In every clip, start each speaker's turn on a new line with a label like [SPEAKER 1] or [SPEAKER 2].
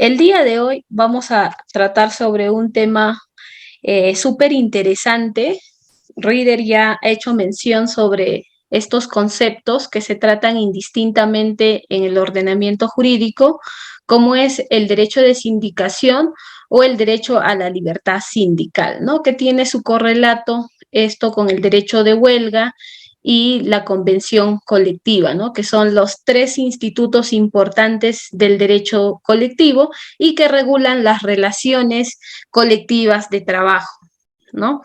[SPEAKER 1] El día de hoy vamos a tratar sobre un tema súper interesante. Reader ya ha hecho mención sobre estos conceptos que se tratan indistintamente en el ordenamiento jurídico, como es el derecho de sindicación o el derecho a la libertad sindical, ¿no? Que tiene su correlato esto con el derecho de huelga y la convención colectiva, ¿no? Que son los tres institutos importantes del derecho colectivo y que regulan las relaciones colectivas de trabajo, ¿no?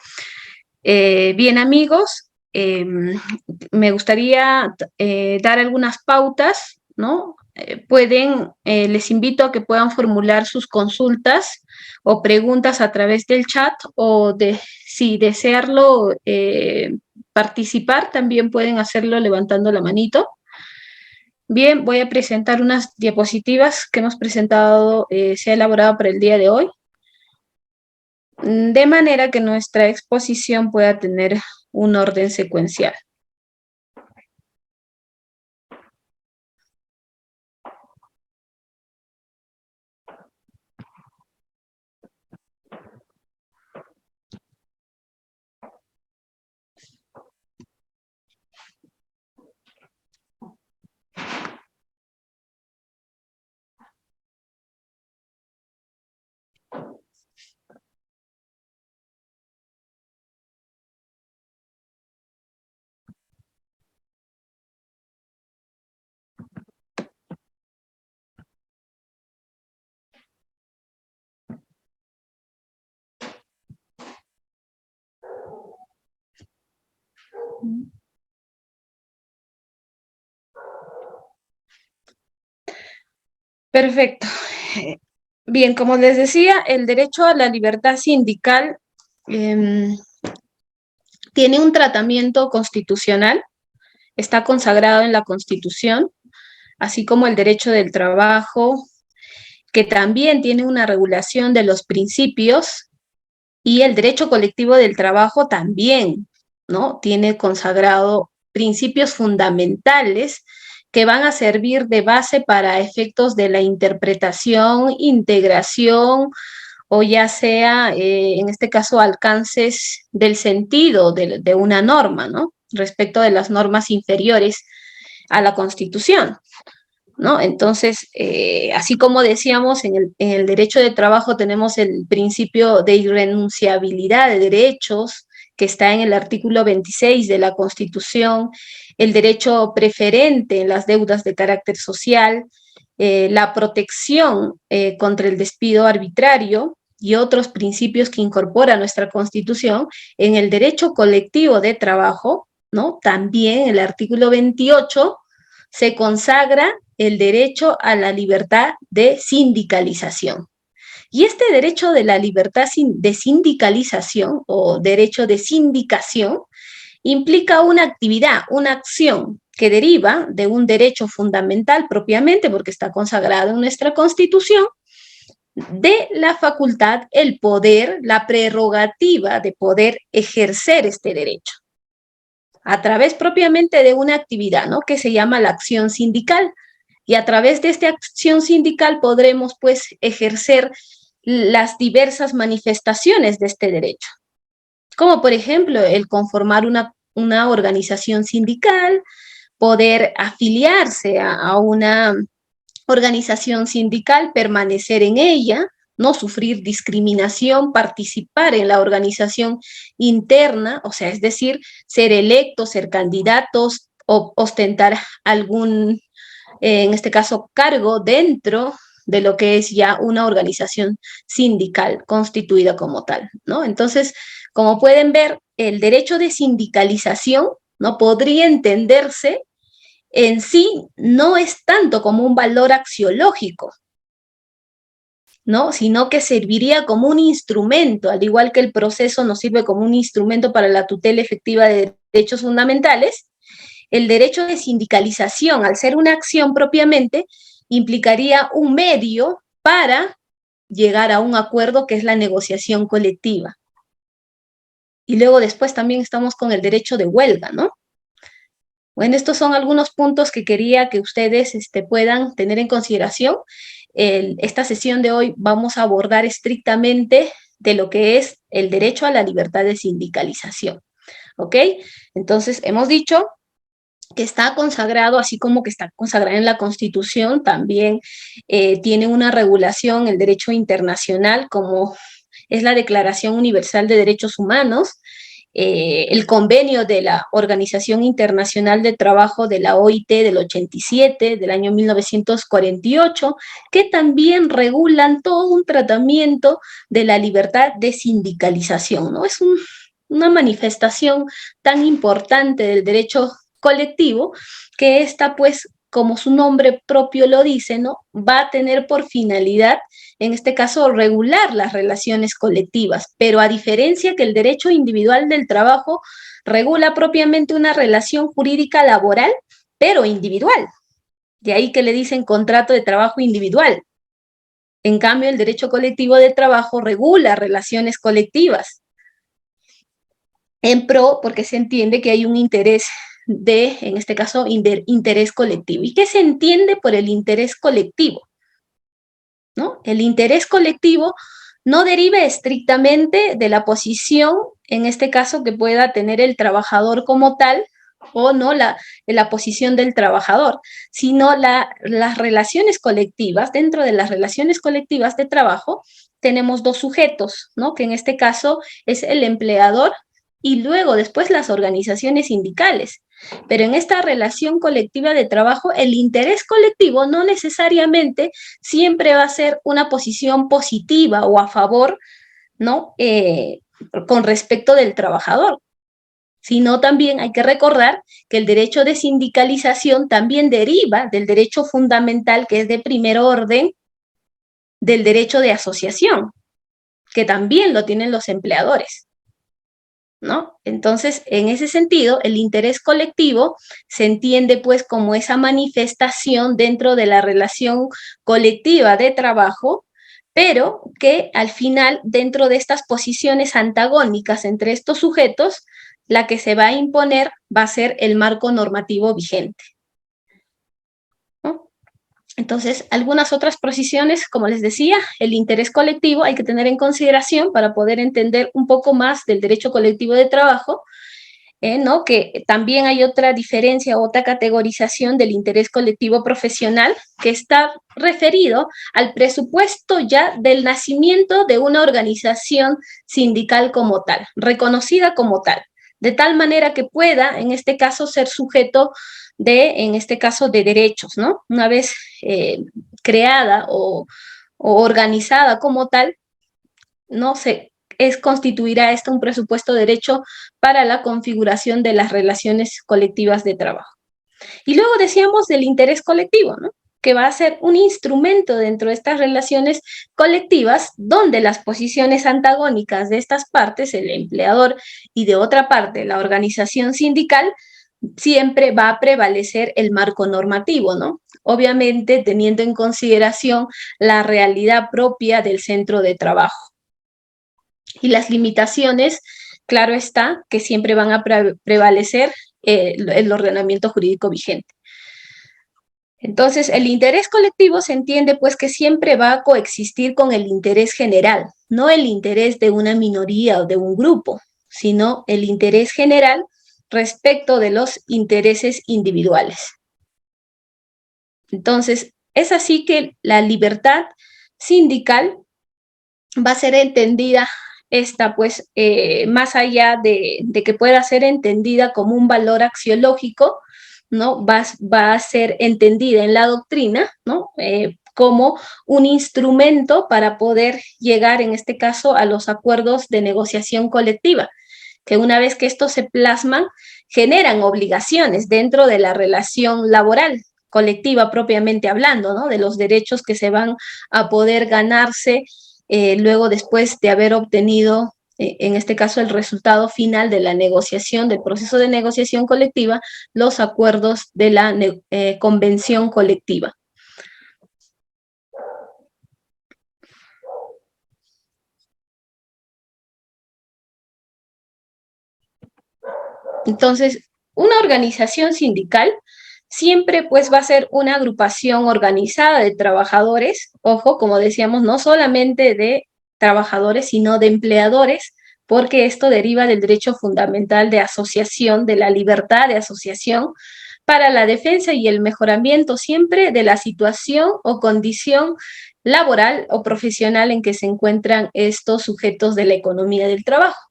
[SPEAKER 1] Bien, amigos, me gustaría dar algunas pautas, ¿no? Les invito a que puedan formular sus consultas o preguntas a través del chat si desearlo participar, también pueden hacerlo levantando la manito. Bien, voy a presentar unas diapositivas que hemos presentado, se ha elaborado para el día de hoy, de manera que nuestra exposición pueda tener un orden secuencial. Perfecto. Bien, como les decía, el derecho a la libertad sindical tiene un tratamiento constitucional, está consagrado en la Constitución, así como el derecho del trabajo, que también tiene una regulación de los principios, y el derecho colectivo del trabajo también, ¿no? Tiene consagrado principios fundamentales que van a servir de base para efectos de la interpretación, integración o ya sea, en este caso, alcances del sentido de una norma, ¿no? Respecto de las normas inferiores a la Constitución, ¿no? Entonces, así como decíamos, en el derecho de trabajo tenemos el principio de irrenunciabilidad de derechos, que está en el artículo 26 de la Constitución, el derecho preferente en las deudas de carácter social, la protección contra el despido arbitrario y otros principios que incorpora nuestra Constitución. En el derecho colectivo de trabajo, ¿no? También el artículo 28 se consagra el derecho a la libertad de sindicalización. Y este derecho de la libertad de sindicalización o derecho de sindicación implica una actividad, una acción que deriva de un derecho fundamental propiamente, porque está consagrado en nuestra Constitución, de la facultad, el poder, la prerrogativa de poder ejercer este derecho a través propiamente de una actividad, ¿no? Que se llama la acción sindical. Y a través de esta acción sindical podremos, pues, ejercer las diversas manifestaciones de este derecho, como por ejemplo el conformar una organización sindical, poder afiliarse a una organización sindical, permanecer en ella, no sufrir discriminación, participar en la organización interna, o sea, es decir, ser electos, ser candidatos, o ostentar algún, en este caso, cargo dentro de lo que es ya una organización sindical constituida como tal, ¿no? Entonces, como pueden ver, el derecho de sindicalización no podría entenderse en sí no es tanto como un valor axiológico, ¿no? Sino que serviría como un instrumento, al igual que el proceso nos sirve como un instrumento para la tutela efectiva de derechos fundamentales. El derecho de sindicalización, al ser una acción propiamente, implicaría un medio para llegar a un acuerdo que es la negociación colectiva. Y luego después también estamos con el derecho de huelga, ¿no? Bueno, estos son algunos puntos que quería que ustedes puedan tener en consideración. esta sesión de hoy vamos a abordar estrictamente de lo que es el derecho a la libertad de sindicalización, ¿ok? Entonces, hemos dicho que está consagrado, así como que está consagrado en la Constitución, también tiene una regulación, el derecho internacional, como es la Declaración Universal de Derechos Humanos, el convenio de la Organización Internacional de Trabajo de la OIT del 87, del año 1948, que también regulan todo un tratamiento de la libertad de sindicalización, ¿no? Es una manifestación tan importante del derecho colectivo que esta, pues, como su nombre propio lo dice, ¿no? Va a tener por finalidad, en este caso, regular las relaciones colectivas, pero a diferencia que el derecho individual del trabajo regula propiamente una relación jurídica laboral, pero individual. De ahí que le dicen contrato de trabajo individual. En cambio, el derecho colectivo de trabajo regula relaciones colectivas en pro, porque se entiende que hay un interés de, en este caso, interés colectivo. ¿Y qué se entiende por el interés colectivo? ¿No? El interés colectivo no deriva estrictamente de la posición, en este caso, que pueda tener el trabajador como tal, o no la posición del trabajador, sino las relaciones colectivas. Dentro de las relaciones colectivas de trabajo tenemos dos sujetos, ¿no? Que en este caso es el empleador y luego después las organizaciones sindicales. Pero en esta relación colectiva de trabajo, el interés colectivo no necesariamente siempre va a ser una posición positiva o a favor, ¿no? Con respecto del trabajador, sino también hay que recordar que el derecho de sindicalización también deriva del derecho fundamental, que es de primer orden, del derecho de asociación, que también lo tienen los empleadores, ¿no? Entonces, en ese sentido, el interés colectivo se entiende pues como esa manifestación dentro de la relación colectiva de trabajo, pero que al final, dentro de estas posiciones antagónicas entre estos sujetos, la que se va a imponer va a ser el marco normativo vigente, ¿no? Entonces, algunas otras posiciones, como les decía, el interés colectivo hay que tener en consideración para poder entender un poco más del derecho colectivo de trabajo, ¿no? Que también hay otra diferencia, otra categorización del interés colectivo profesional que está referido al presupuesto ya del nacimiento de una organización sindical como tal, reconocida como tal, de tal manera que pueda, en este caso, ser sujeto de, en este caso, de derechos, ¿no? Una vez creada o organizada como tal, no se constituirá esto un presupuesto de derecho para la configuración de las relaciones colectivas de trabajo. Y luego decíamos del interés colectivo, ¿no? Que va a ser un instrumento dentro de estas relaciones colectivas donde las posiciones antagónicas de estas partes, el empleador, y de otra parte, la organización sindical, siempre va a prevalecer el marco normativo, ¿no? Obviamente teniendo en consideración la realidad propia del centro de trabajo. Y las limitaciones, claro está, que siempre van a prevalecer el ordenamiento jurídico vigente. Entonces, el interés colectivo se entiende pues que siempre va a coexistir con el interés general, no el interés de una minoría o de un grupo, sino el interés general respecto de los intereses individuales. Entonces, es así que la libertad sindical va a ser entendida esta, pues, más allá de que pueda ser entendida como un valor axiológico, ¿no? Va a ser entendida en la doctrina, ¿no? Como un instrumento para poder llegar, en este caso, a los acuerdos de negociación colectiva, que una vez que estos se plasman, generan obligaciones dentro de la relación laboral colectiva propiamente hablando, ¿no? De los derechos que se van a poder ganarse luego después de haber obtenido, en este caso, el resultado final de la negociación, del proceso de negociación colectiva, los acuerdos de la convención colectiva. Entonces, una organización sindical siempre pues va a ser una agrupación organizada de trabajadores, ojo, como decíamos, no solamente de trabajadores, sino de empleadores, porque esto deriva del derecho fundamental de asociación, de la libertad de asociación, para la defensa y el mejoramiento siempre de la situación o condición laboral o profesional en que se encuentran estos sujetos de la economía del trabajo.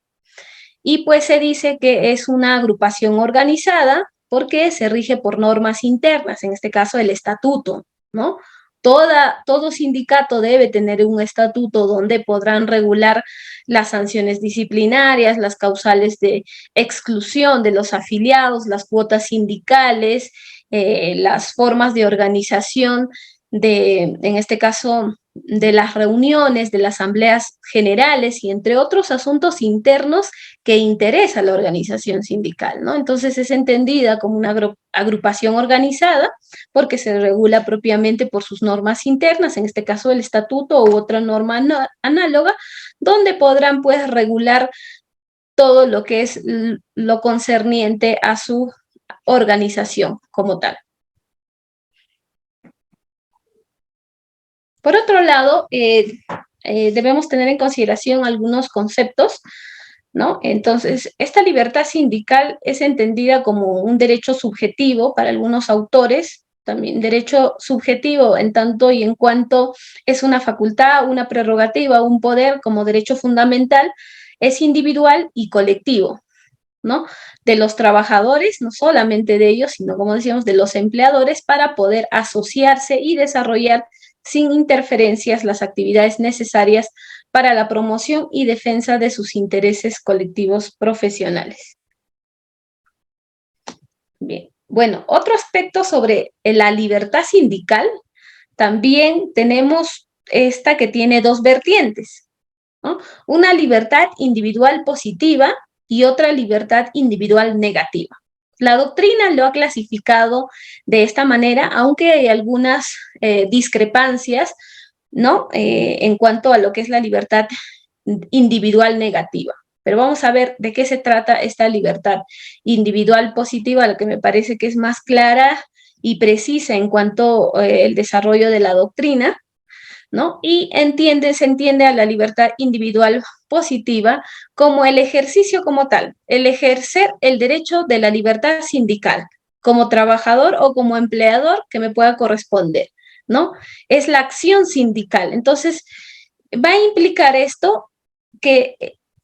[SPEAKER 1] Y pues se dice que es una agrupación organizada porque se rige por normas internas, en este caso el estatuto, ¿no? Todo sindicato debe tener un estatuto donde podrán regular las sanciones disciplinarias, las causales de exclusión de los afiliados, las cuotas sindicales, las formas de organización en este caso, de las reuniones, de las asambleas generales y entre otros asuntos internos que interesa a la organización sindical, ¿no? Entonces es entendida como una agrupación organizada porque se regula propiamente por sus normas internas, en este caso el estatuto u otra norma análoga, donde podrán pues regular todo lo que es lo concerniente a su organización como tal. Por otro lado, debemos tener en consideración algunos conceptos, ¿no? Entonces, esta libertad sindical es entendida como un derecho subjetivo para algunos autores, también derecho subjetivo en tanto y en cuanto es una facultad, una prerrogativa, un poder como derecho fundamental, es individual y colectivo, ¿no? De los trabajadores, no solamente de ellos, sino como decíamos, de los empleadores para poder asociarse y desarrollar sin interferencias las actividades necesarias para la promoción y defensa de sus intereses colectivos profesionales. Bien, bueno, otro aspecto sobre la libertad sindical, también tenemos esta que tiene dos vertientes, ¿no? Una libertad individual positiva y otra libertad individual negativa. La doctrina lo ha clasificado de esta manera, aunque hay algunas discrepancias, ¿no? En cuanto a lo que es la libertad individual negativa. Pero vamos a ver de qué se trata esta libertad individual positiva, la que me parece que es más clara y precisa en cuanto al desarrollo de la doctrina, ¿no? Y se entiende a la libertad individual positiva como el ejercicio como tal, el ejercer el derecho de la libertad sindical como trabajador o como empleador que me pueda corresponder, ¿no? Es la acción sindical. Entonces, va a implicar esto que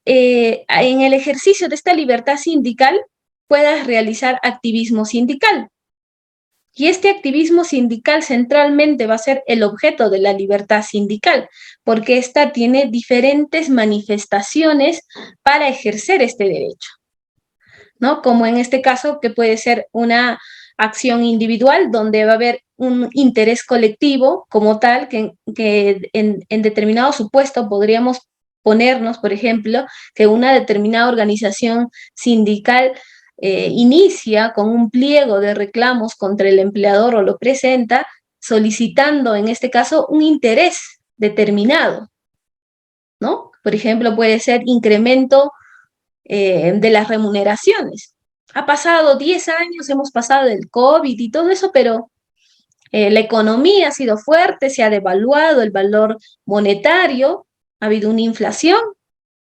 [SPEAKER 1] en el ejercicio de esta libertad sindical puedas realizar activismo sindical. Y este activismo sindical centralmente va a ser el objeto de la libertad sindical, porque ésta tiene diferentes manifestaciones para ejercer este derecho, ¿no? Como en este caso, que puede ser una acción individual, donde va a haber un interés colectivo como tal, que en determinado supuesto podríamos ponernos, por ejemplo, que una determinada organización sindical inicia con un pliego de reclamos contra el empleador o lo presenta solicitando, en este caso, un interés determinado, ¿no? Por ejemplo, puede ser incremento de las remuneraciones. Ha pasado 10 años, hemos pasado del COVID y todo eso, pero la economía ha sido fuerte, se ha devaluado el valor monetario, ha habido una inflación,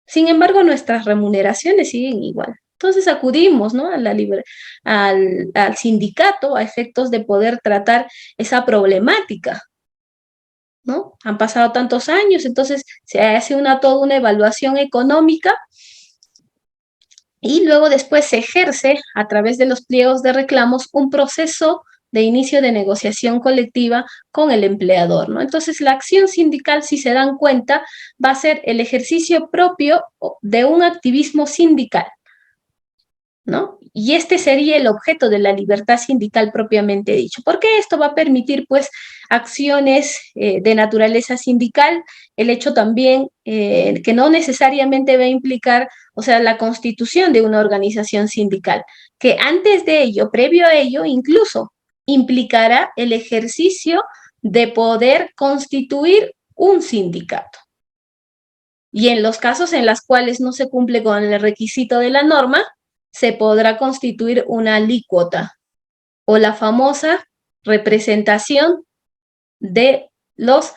[SPEAKER 1] sin embargo, nuestras remuneraciones siguen igual. Entonces acudimos, ¿no? Al sindicato a efectos de poder tratar esa problemática, ¿no? Han pasado tantos años, entonces se hace toda una evaluación económica y luego después se ejerce a través de los pliegos de reclamos un proceso de inicio de negociación colectiva con el empleador, ¿no? Entonces, la acción sindical, si se dan cuenta, va a ser el ejercicio propio de un activismo sindical, ¿no? Y este sería el objeto de la libertad sindical propiamente dicho, porque esto va a permitir, pues, acciones de naturaleza sindical, el hecho también que no necesariamente va a implicar, o sea, la constitución de una organización sindical, que antes de ello, previo a ello, incluso implicará el ejercicio de poder constituir un sindicato. Y en los casos en los cuales no se cumple con el requisito de la norma, se podrá constituir una alícuota, o la famosa representación de los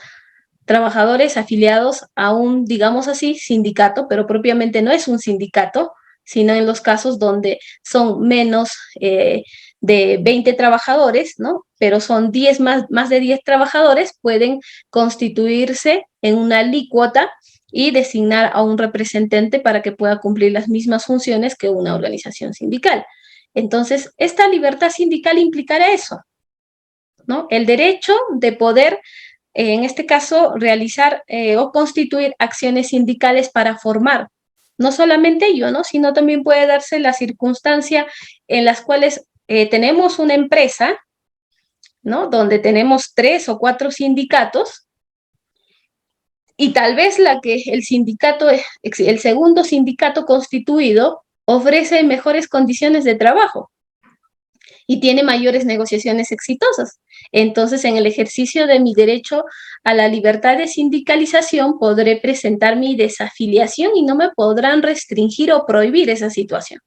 [SPEAKER 1] trabajadores afiliados a un, digamos así, sindicato, pero propiamente no es un sindicato, sino en los casos donde son menos de 20 trabajadores, ¿no? Pero son 10 más de 10 trabajadores, pueden constituirse en una alícuota y designar a un representante para que pueda cumplir las mismas funciones que una organización sindical. Entonces, esta libertad sindical implicará eso, ¿no? El derecho de poder, en este caso, realizar o constituir acciones sindicales para formar. No solamente ello, ¿no? Sino también puede darse la circunstancia en las cuales tenemos una empresa, ¿no? Donde tenemos 3 o 4 sindicatos y tal vez el sindicato, el segundo sindicato constituido ofrece mejores condiciones de trabajo y tiene mayores negociaciones exitosas. Entonces, en el ejercicio de mi derecho a la libertad de sindicalización, podré presentar mi desafiliación y no me podrán restringir o prohibir esa situación,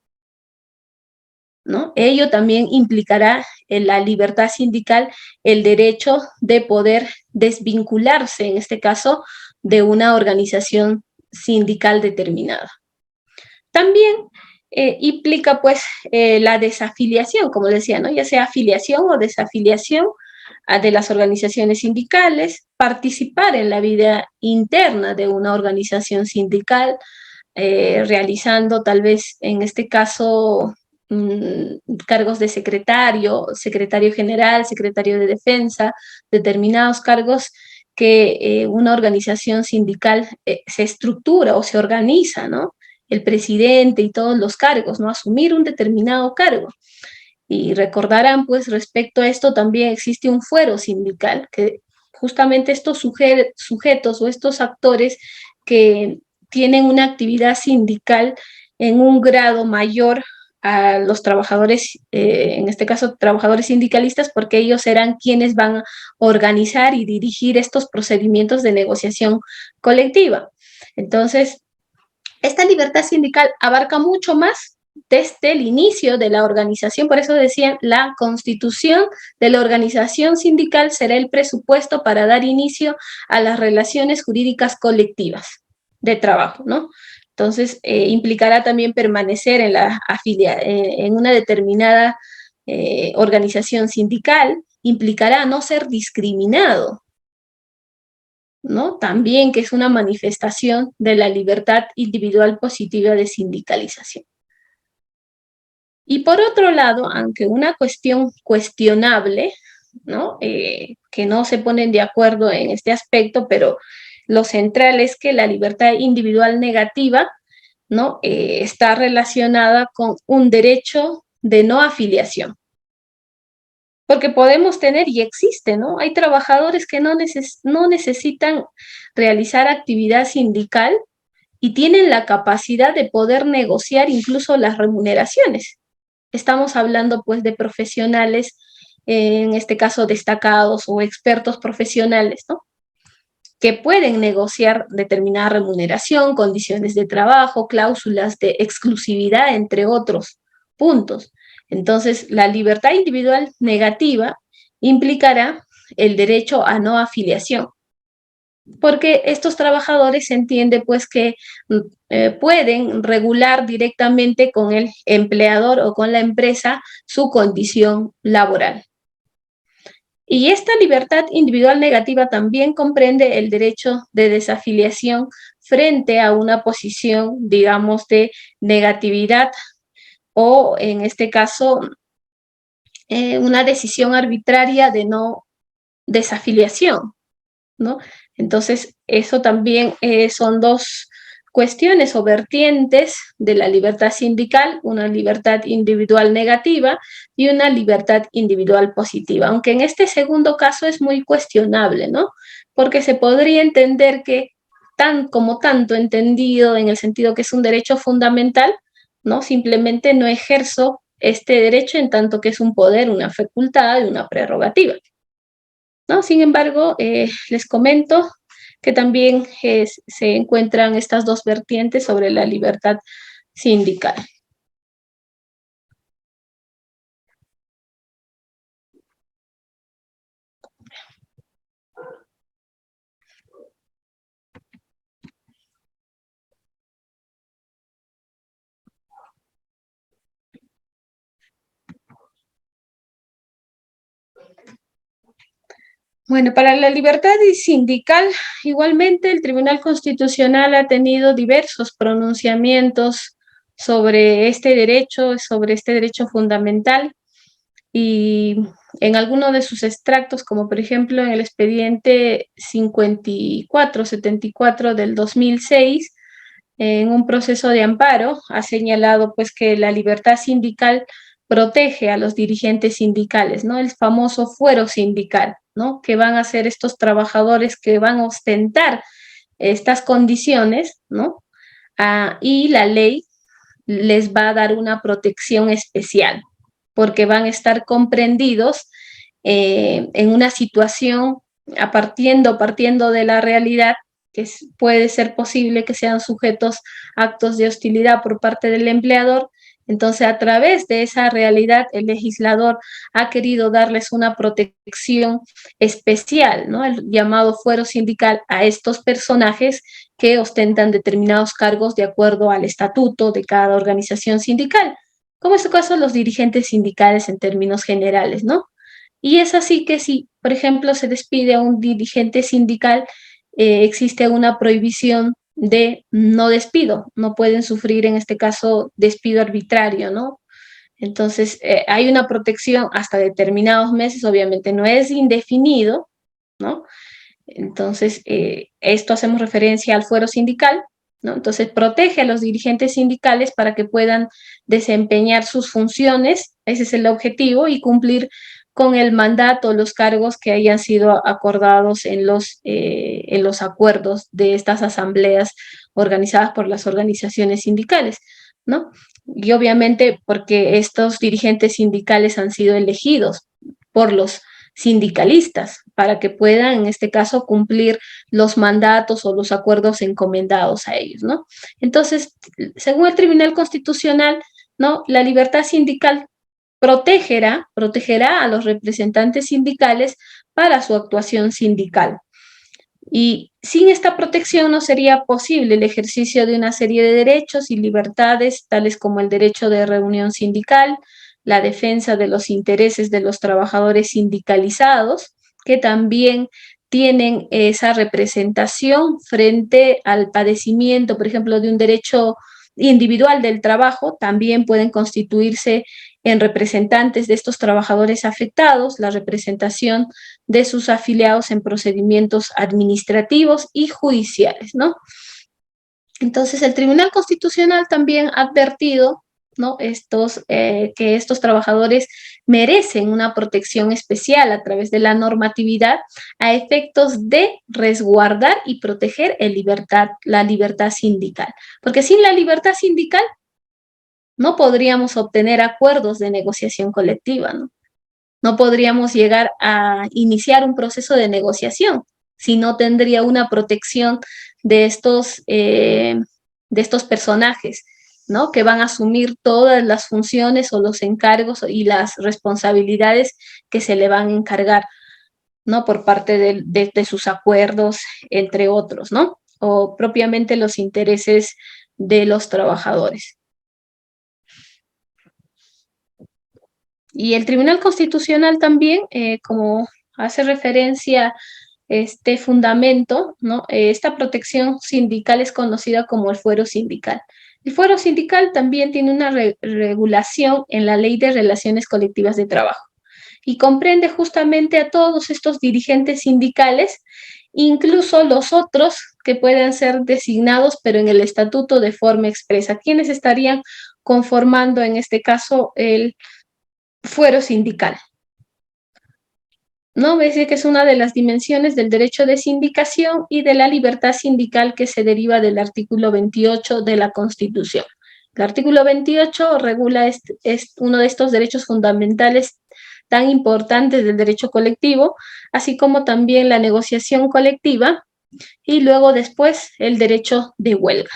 [SPEAKER 1] ¿no? Ello también implicará en la libertad sindical el derecho de poder desvincularse, en este caso, de una organización sindical determinada. También implica pues la desafiliación, como decía, ¿no? Ya sea afiliación o desafiliación de las organizaciones sindicales, participar en la vida interna de una organización sindical, realizando tal vez en este caso cargos de secretario, secretario general, secretario de defensa, determinados cargos que una organización sindical se estructura o se organiza, ¿no? El presidente y todos los cargos, ¿no? Asumir un determinado cargo. Y recordarán, pues, respecto a esto también existe un fuero sindical, que justamente estos sujetos o estos actores que tienen una actividad sindical en un grado mayor a los trabajadores, en este caso trabajadores sindicalistas, porque ellos serán quienes van a organizar y dirigir estos procedimientos de negociación colectiva. Entonces, esta libertad sindical abarca mucho más desde el inicio de la organización, por eso decían, la constitución de la organización sindical será el presupuesto para dar inicio a las relaciones jurídicas colectivas de trabajo, ¿no? Entonces, implicará también permanecer en una determinada organización sindical, implicará no ser discriminado, ¿no? También que es una manifestación de la libertad individual positiva de sindicalización. Y por otro lado, aunque una cuestión cuestionable, ¿no? Que no se ponen de acuerdo en este aspecto, pero lo central es que la libertad individual negativa, ¿no? Está relacionada con un derecho de no afiliación. Porque podemos tener, y existe, ¿no? Hay trabajadores que no necesitan realizar actividad sindical y tienen la capacidad de poder negociar incluso las remuneraciones. Estamos hablando pues de profesionales, en este caso destacados o expertos profesionales, ¿no? Que pueden negociar determinada remuneración, condiciones de trabajo, cláusulas de exclusividad, entre otros puntos. Entonces, la libertad individual negativa implicará el derecho a no afiliación, porque estos trabajadores se entiende pues que pueden regular directamente con el empleador o con la empresa su condición laboral. Y esta libertad individual negativa también comprende el derecho de desafiliación frente a una posición, digamos, de negatividad o, en este caso, una decisión arbitraria de no desafiliación, ¿no? Entonces, eso también son dos cuestiones o vertientes de la libertad sindical, una libertad individual negativa y una libertad individual positiva, aunque en este segundo caso es muy cuestionable, ¿no? Porque se podría entender que como tanto entendido en el sentido que es un derecho fundamental, ¿no? Simplemente no ejerzo este derecho en tanto que es un poder, una facultad y una prerrogativa, ¿no? Sin embargo, les comento que también se encuentran estas dos vertientes sobre la libertad sindical. Bueno, para la libertad sindical, igualmente el Tribunal Constitucional ha tenido diversos pronunciamientos sobre este derecho fundamental, y en alguno de sus extractos, como por ejemplo en el expediente 5474 del 2006, en un proceso de amparo, ha señalado pues que la libertad sindical protege a los dirigentes sindicales, ¿no? El famoso fuero sindical, ¿no? Que van a ser estos trabajadores que van a ostentar estas condiciones, ¿no? Y la ley les va a dar una protección especial, porque van a estar comprendidos en una situación partiendo de la realidad, que puede ser posible que sean sujetos a actos de hostilidad por parte del empleador. Entonces, a través de esa realidad, el legislador ha querido darles una protección especial, ¿no? El llamado fuero sindical a estos personajes que ostentan determinados cargos de acuerdo al estatuto de cada organización sindical, como en este caso los dirigentes sindicales en términos generales, ¿no? Y es así que si, por ejemplo, se despide a un dirigente sindical, existe una prohibición de no despido, no pueden sufrir en este caso despido arbitrario, ¿no? Entonces, hay una protección hasta determinados meses, obviamente no es indefinido, ¿no? Entonces, esto hacemos referencia al fuero sindical, ¿no? Entonces, protege a los dirigentes sindicales para que puedan desempeñar sus funciones, ese es el objetivo, y cumplir con el mandato, los cargos que hayan sido acordados en los acuerdos de estas asambleas organizadas por las organizaciones sindicales, ¿no? Y obviamente porque estos dirigentes sindicales han sido elegidos por los sindicalistas para que puedan, en este caso, cumplir los mandatos o los acuerdos encomendados a ellos, ¿no? Entonces, según el Tribunal Constitucional, ¿no? La libertad sindical protegerá a los representantes sindicales para su actuación sindical. Y sin esta protección no sería posible el ejercicio de una serie de derechos y libertades, tales como el derecho de reunión sindical, la defensa de los intereses de los trabajadores sindicalizados, que también tienen esa representación frente al padecimiento, por ejemplo, de un derecho individual del trabajo, también pueden constituirse en representantes de estos trabajadores afectados, la representación de sus afiliados en procedimientos administrativos y judiciales, ¿no? Entonces, el Tribunal Constitucional también ha advertido, ¿no? Que estos trabajadores merecen una protección especial a través de la normatividad a efectos de resguardar y proteger la libertad sindical. Porque sin la libertad sindical no podríamos obtener acuerdos de negociación colectiva, ¿no? No podríamos llegar a iniciar un proceso de negociación si no tendría una protección de estos personajes, ¿no? Que van a asumir todas las funciones o los encargos y las responsabilidades que se le van a encargar, ¿no? Por parte de sus acuerdos, entre otros, ¿no? O propiamente los intereses de los trabajadores. Y el Tribunal Constitucional también, como hace referencia este fundamento, ¿no? Esta protección sindical es conocida como el fuero sindical. El fuero sindical también tiene una regulación en la Ley de Relaciones Colectivas de Trabajo y comprende justamente a todos estos dirigentes sindicales, incluso los otros que puedan ser designados, pero en el estatuto de forma expresa, quienes estarían conformando en este caso el fuero sindical. ¿No? Ves que es una de las dimensiones del derecho de sindicación y de la libertad sindical que se deriva del artículo 28 de la Constitución. El artículo 28 regula uno de estos derechos fundamentales tan importantes del derecho colectivo, así como también la negociación colectiva y luego después el derecho de huelga.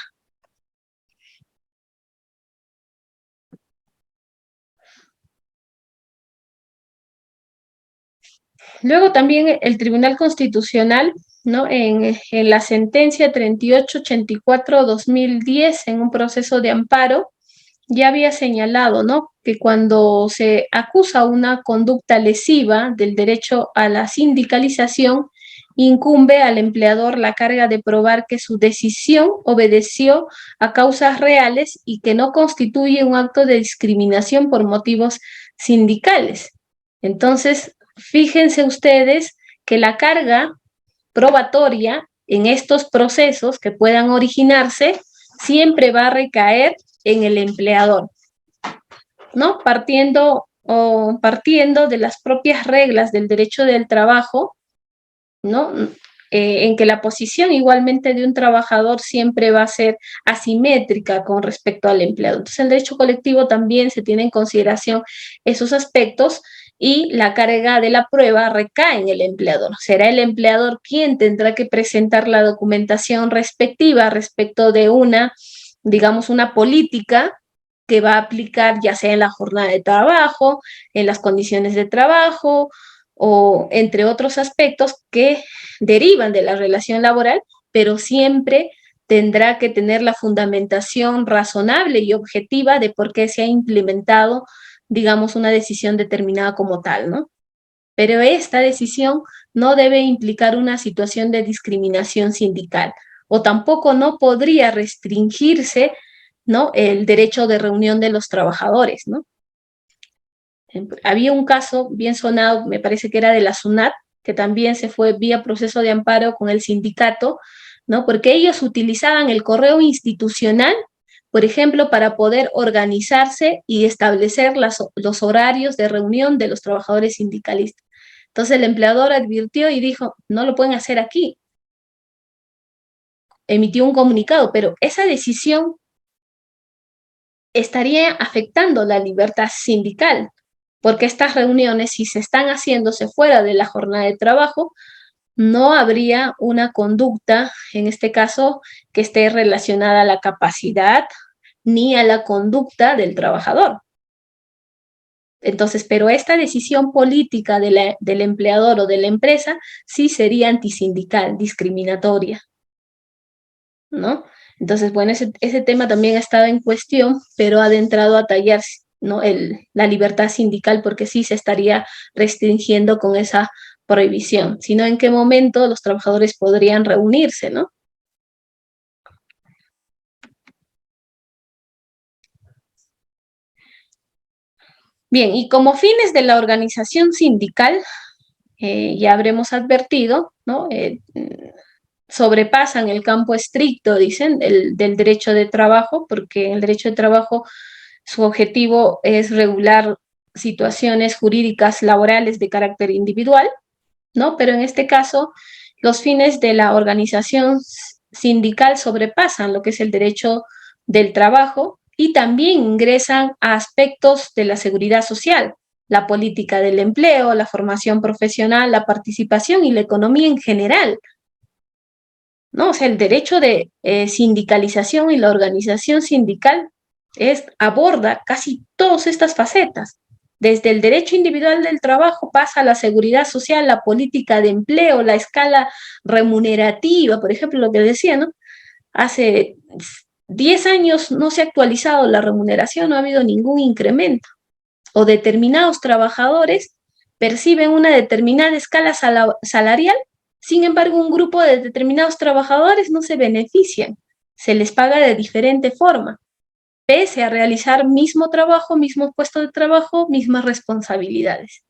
[SPEAKER 1] Luego también el Tribunal Constitucional, ¿no? En la sentencia 3884-2010, en un proceso de amparo, ya había señalado, ¿no?, que cuando se acusa una conducta lesiva del derecho a la sindicalización, incumbe al empleador la carga de probar que su decisión obedeció a causas reales y que no constituye un acto de discriminación por motivos sindicales. Entonces, fíjense ustedes que la carga probatoria en estos procesos que puedan originarse siempre va a recaer en el empleador, ¿no? Partiendo de las propias reglas del derecho del trabajo, ¿no? En que la posición igualmente de un trabajador siempre va a ser asimétrica con respecto al empleado. Entonces, el derecho colectivo también se tiene en consideración esos aspectos y la carga de la prueba recae en el empleador. Será el empleador quien tendrá que presentar la documentación respectiva respecto de una, digamos, una política que va a aplicar ya sea en la jornada de trabajo, en las condiciones de trabajo, o entre otros aspectos que derivan de la relación laboral, pero siempre tendrá que tener la fundamentación razonable y objetiva de por qué se ha implementado, digamos, una decisión determinada como tal, ¿no? Pero esta decisión no debe implicar una situación de discriminación sindical, o tampoco no podría restringirse, ¿no?, el derecho de reunión de los trabajadores, ¿no? Había un caso bien sonado, me parece que era de la SUNAT, que también se fue vía proceso de amparo con el sindicato, ¿no? Porque ellos utilizaban el correo institucional, por ejemplo, para poder organizarse y establecer los horarios de reunión de los trabajadores sindicalistas. Entonces el empleador advirtió y dijo, no lo pueden hacer aquí. Emitió un comunicado, pero esa decisión estaría afectando la libertad sindical, porque estas reuniones, si se están haciéndose fuera de la jornada de trabajo, no habría una conducta, en este caso, que esté relacionada a la capacidad ni a la conducta del trabajador. Entonces, pero esta decisión política del empleador o de la empresa sí sería antisindical, discriminatoria, ¿no? Entonces, bueno, ese tema también ha estado en cuestión, pero ha adentrado a tallar, ¿no?, la libertad sindical, porque sí se estaría restringiendo con esa prohibición, sino en qué momento los trabajadores podrían reunirse, ¿no? Bien, y como fines de la organización sindical, ya habremos advertido, ¿no?, sobrepasan el campo estricto, dicen, del derecho de trabajo, porque el derecho de trabajo, su objetivo es regular situaciones jurídicas laborales de carácter individual, ¿no? Pero en este caso, los fines de la organización sindical sobrepasan lo que es el derecho del trabajo y también ingresan a aspectos de la seguridad social, la política del empleo, la formación profesional, la participación y la economía en general, ¿no? O sea, el derecho de sindicalización y la organización sindical aborda casi todas estas facetas. Desde el derecho individual del trabajo pasa a la seguridad social, la política de empleo, la escala remunerativa, por ejemplo, lo que decía, ¿no? Hace 10 años no se ha actualizado la remuneración, no ha habido ningún incremento. O determinados trabajadores perciben una determinada escala salarial, sin embargo, un grupo de determinados trabajadores no se benefician, se les paga de diferente forma, pese a realizar mismo trabajo, mismo puesto de trabajo, mismas responsabilidades,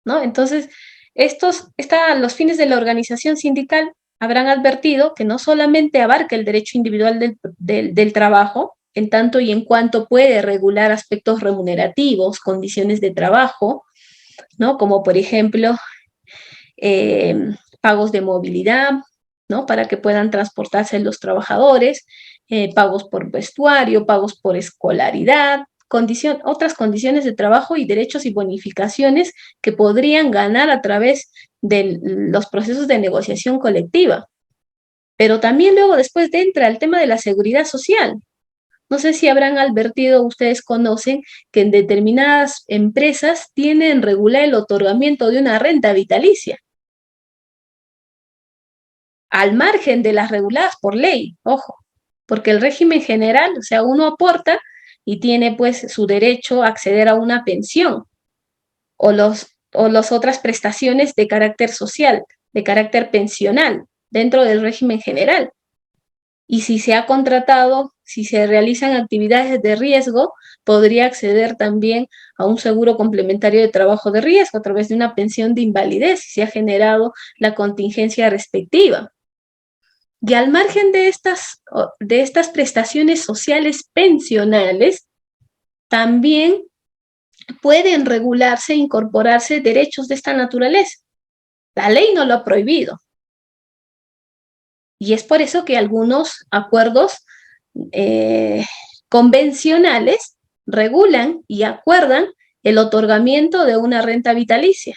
[SPEAKER 1] ¿no? Entonces, los fines de la organización sindical habrán advertido que no solamente abarca el derecho individual del trabajo, en tanto y en cuanto puede regular aspectos remunerativos, condiciones de trabajo, ¿no? Como por ejemplo, eh, pagos de movilidad, ¿no?, para que puedan transportarse los trabajadores, pagos por vestuario, pagos por escolaridad, otras condiciones de trabajo y derechos y bonificaciones que podrían ganar a través de los procesos de negociación colectiva. Pero también luego después entra el tema de la seguridad social. No sé si habrán advertido, ustedes conocen, que en determinadas empresas tienen regular el otorgamiento de una renta vitalicia, al margen de las reguladas por ley, ojo. porque el régimen general, o sea, uno aporta y tiene pues su derecho a acceder a una pensión o las otras prestaciones de carácter social, de carácter pensional, dentro del régimen general. Y si se ha contratado, si se realizan actividades de riesgo, podría acceder también a un seguro complementario de trabajo de riesgo a través de una pensión de invalidez si se ha generado la contingencia respectiva. Y al margen de estas prestaciones sociales pensionales, también pueden regularse e incorporarse derechos de esta naturaleza. La ley no lo ha prohibido. Y es por eso que algunos acuerdos convencionales regulan y acuerdan el otorgamiento de una renta vitalicia.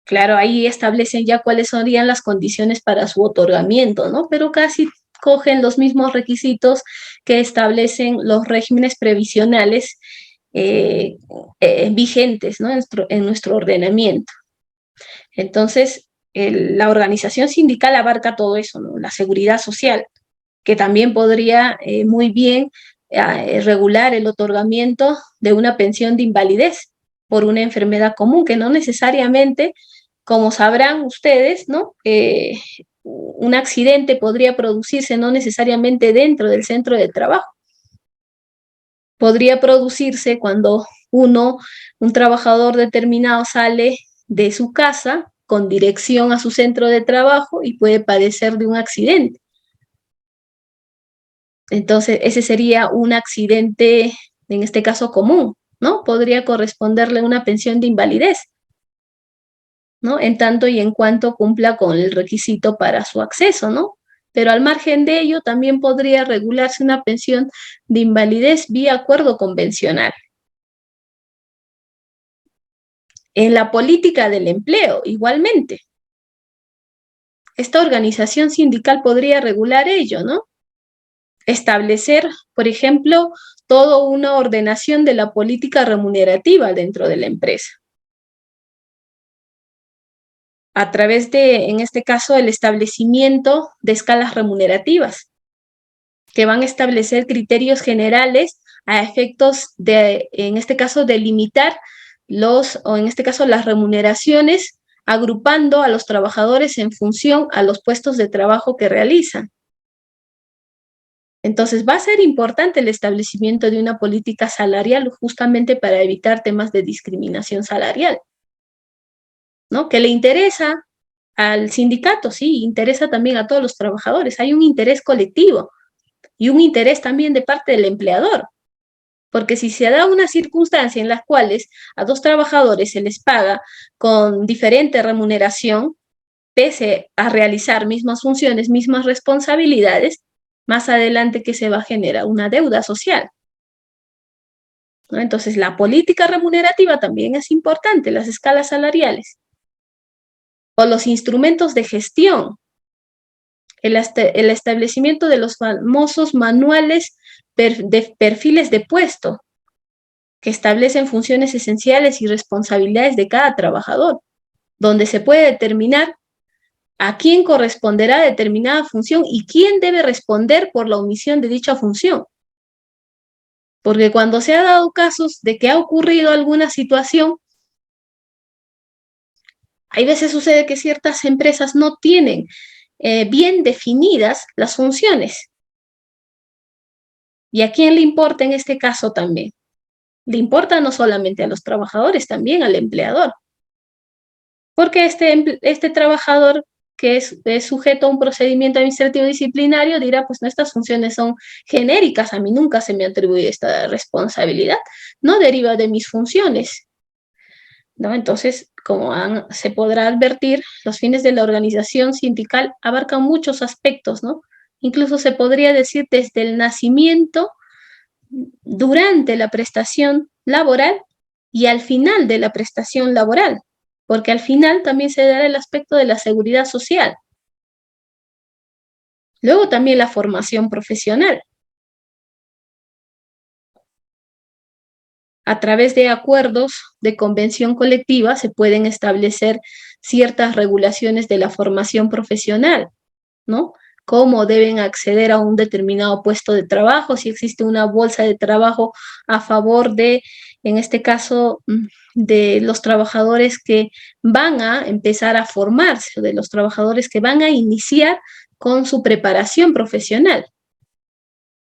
[SPEAKER 1] Claro, ahí establecen ya cuáles serían las condiciones para su otorgamiento, ¿no? Pero casi cogen los mismos requisitos que establecen los regímenes previsionales vigentes, ¿no? En nuestro ordenamiento. Entonces, la organización sindical abarca todo eso, ¿no? La seguridad social, que también podría muy bien regular el otorgamiento de una pensión de invalidez por una enfermedad común, que no necesariamente, como sabrán ustedes, ¿no? Un accidente podría producirse no necesariamente dentro del centro de trabajo. Podría producirse cuando un trabajador determinado sale de su casa con dirección a su centro de trabajo y puede padecer de un accidente. Entonces, ese sería un accidente, en este caso común, ¿no? Podría corresponderle una pensión de invalidez, ¿no? En tanto y en cuanto cumpla con el requisito para su acceso, ¿no? Pero al margen de ello, también podría regularse una pensión de invalidez vía acuerdo convencional. En la política del empleo, igualmente. Esta organización sindical podría regular ello, ¿no? Establecer, por ejemplo, toda una ordenación de la política remunerativa dentro de la empresa. A través de, en este caso, el establecimiento de escalas remunerativas, que van a establecer criterios generales a efectos de, en este caso, de limitar las remuneraciones, agrupando a los trabajadores en función a los puestos de trabajo que realizan. Entonces, va a ser importante el establecimiento de una política salarial justamente para evitar temas de discriminación salarial, ¿no? Que le interesa al sindicato, sí, interesa también a todos los trabajadores. Hay un interés colectivo y un interés también de parte del empleador. Porque si se da una circunstancia en la cual a dos trabajadores se les paga con diferente remuneración, pese a realizar mismas funciones, mismas responsabilidades, más adelante que se va a generar una deuda social, ¿no? Entonces, la política remunerativa también es importante, las escalas salariales, o los instrumentos de gestión, el establecimiento de los famosos manuales de perfiles de puesto, que establecen funciones esenciales y responsabilidades de cada trabajador, donde se puede determinar a quién corresponderá determinada función y quién debe responder por la omisión de dicha función. Porque cuando se ha dado casos de que ha ocurrido alguna situación, hay veces sucede que ciertas empresas no tienen bien definidas las funciones. ¿Y a quién le importa en este caso también? Le importa no solamente a los trabajadores, también al empleador. Porque este trabajador que es sujeto a un procedimiento administrativo disciplinario dirá, pues no, estas funciones son genéricas, a mí nunca se me atribuye esta responsabilidad, no deriva de mis funciones, ¿no? Entonces, como se podrá advertir, los fines de la organización sindical abarcan muchos aspectos, ¿no? Incluso se podría decir desde el nacimiento, durante la prestación laboral y al final de la prestación laboral, porque al final también se dará el aspecto de la seguridad social. Luego también la formación profesional. A través de acuerdos de convención colectiva se pueden establecer ciertas regulaciones de la formación profesional, ¿no? cómo deben acceder a un determinado puesto de trabajo, si existe una bolsa de trabajo a favor de, en este caso, de los trabajadores que van a empezar a formarse, de los trabajadores que van a iniciar con su preparación profesional.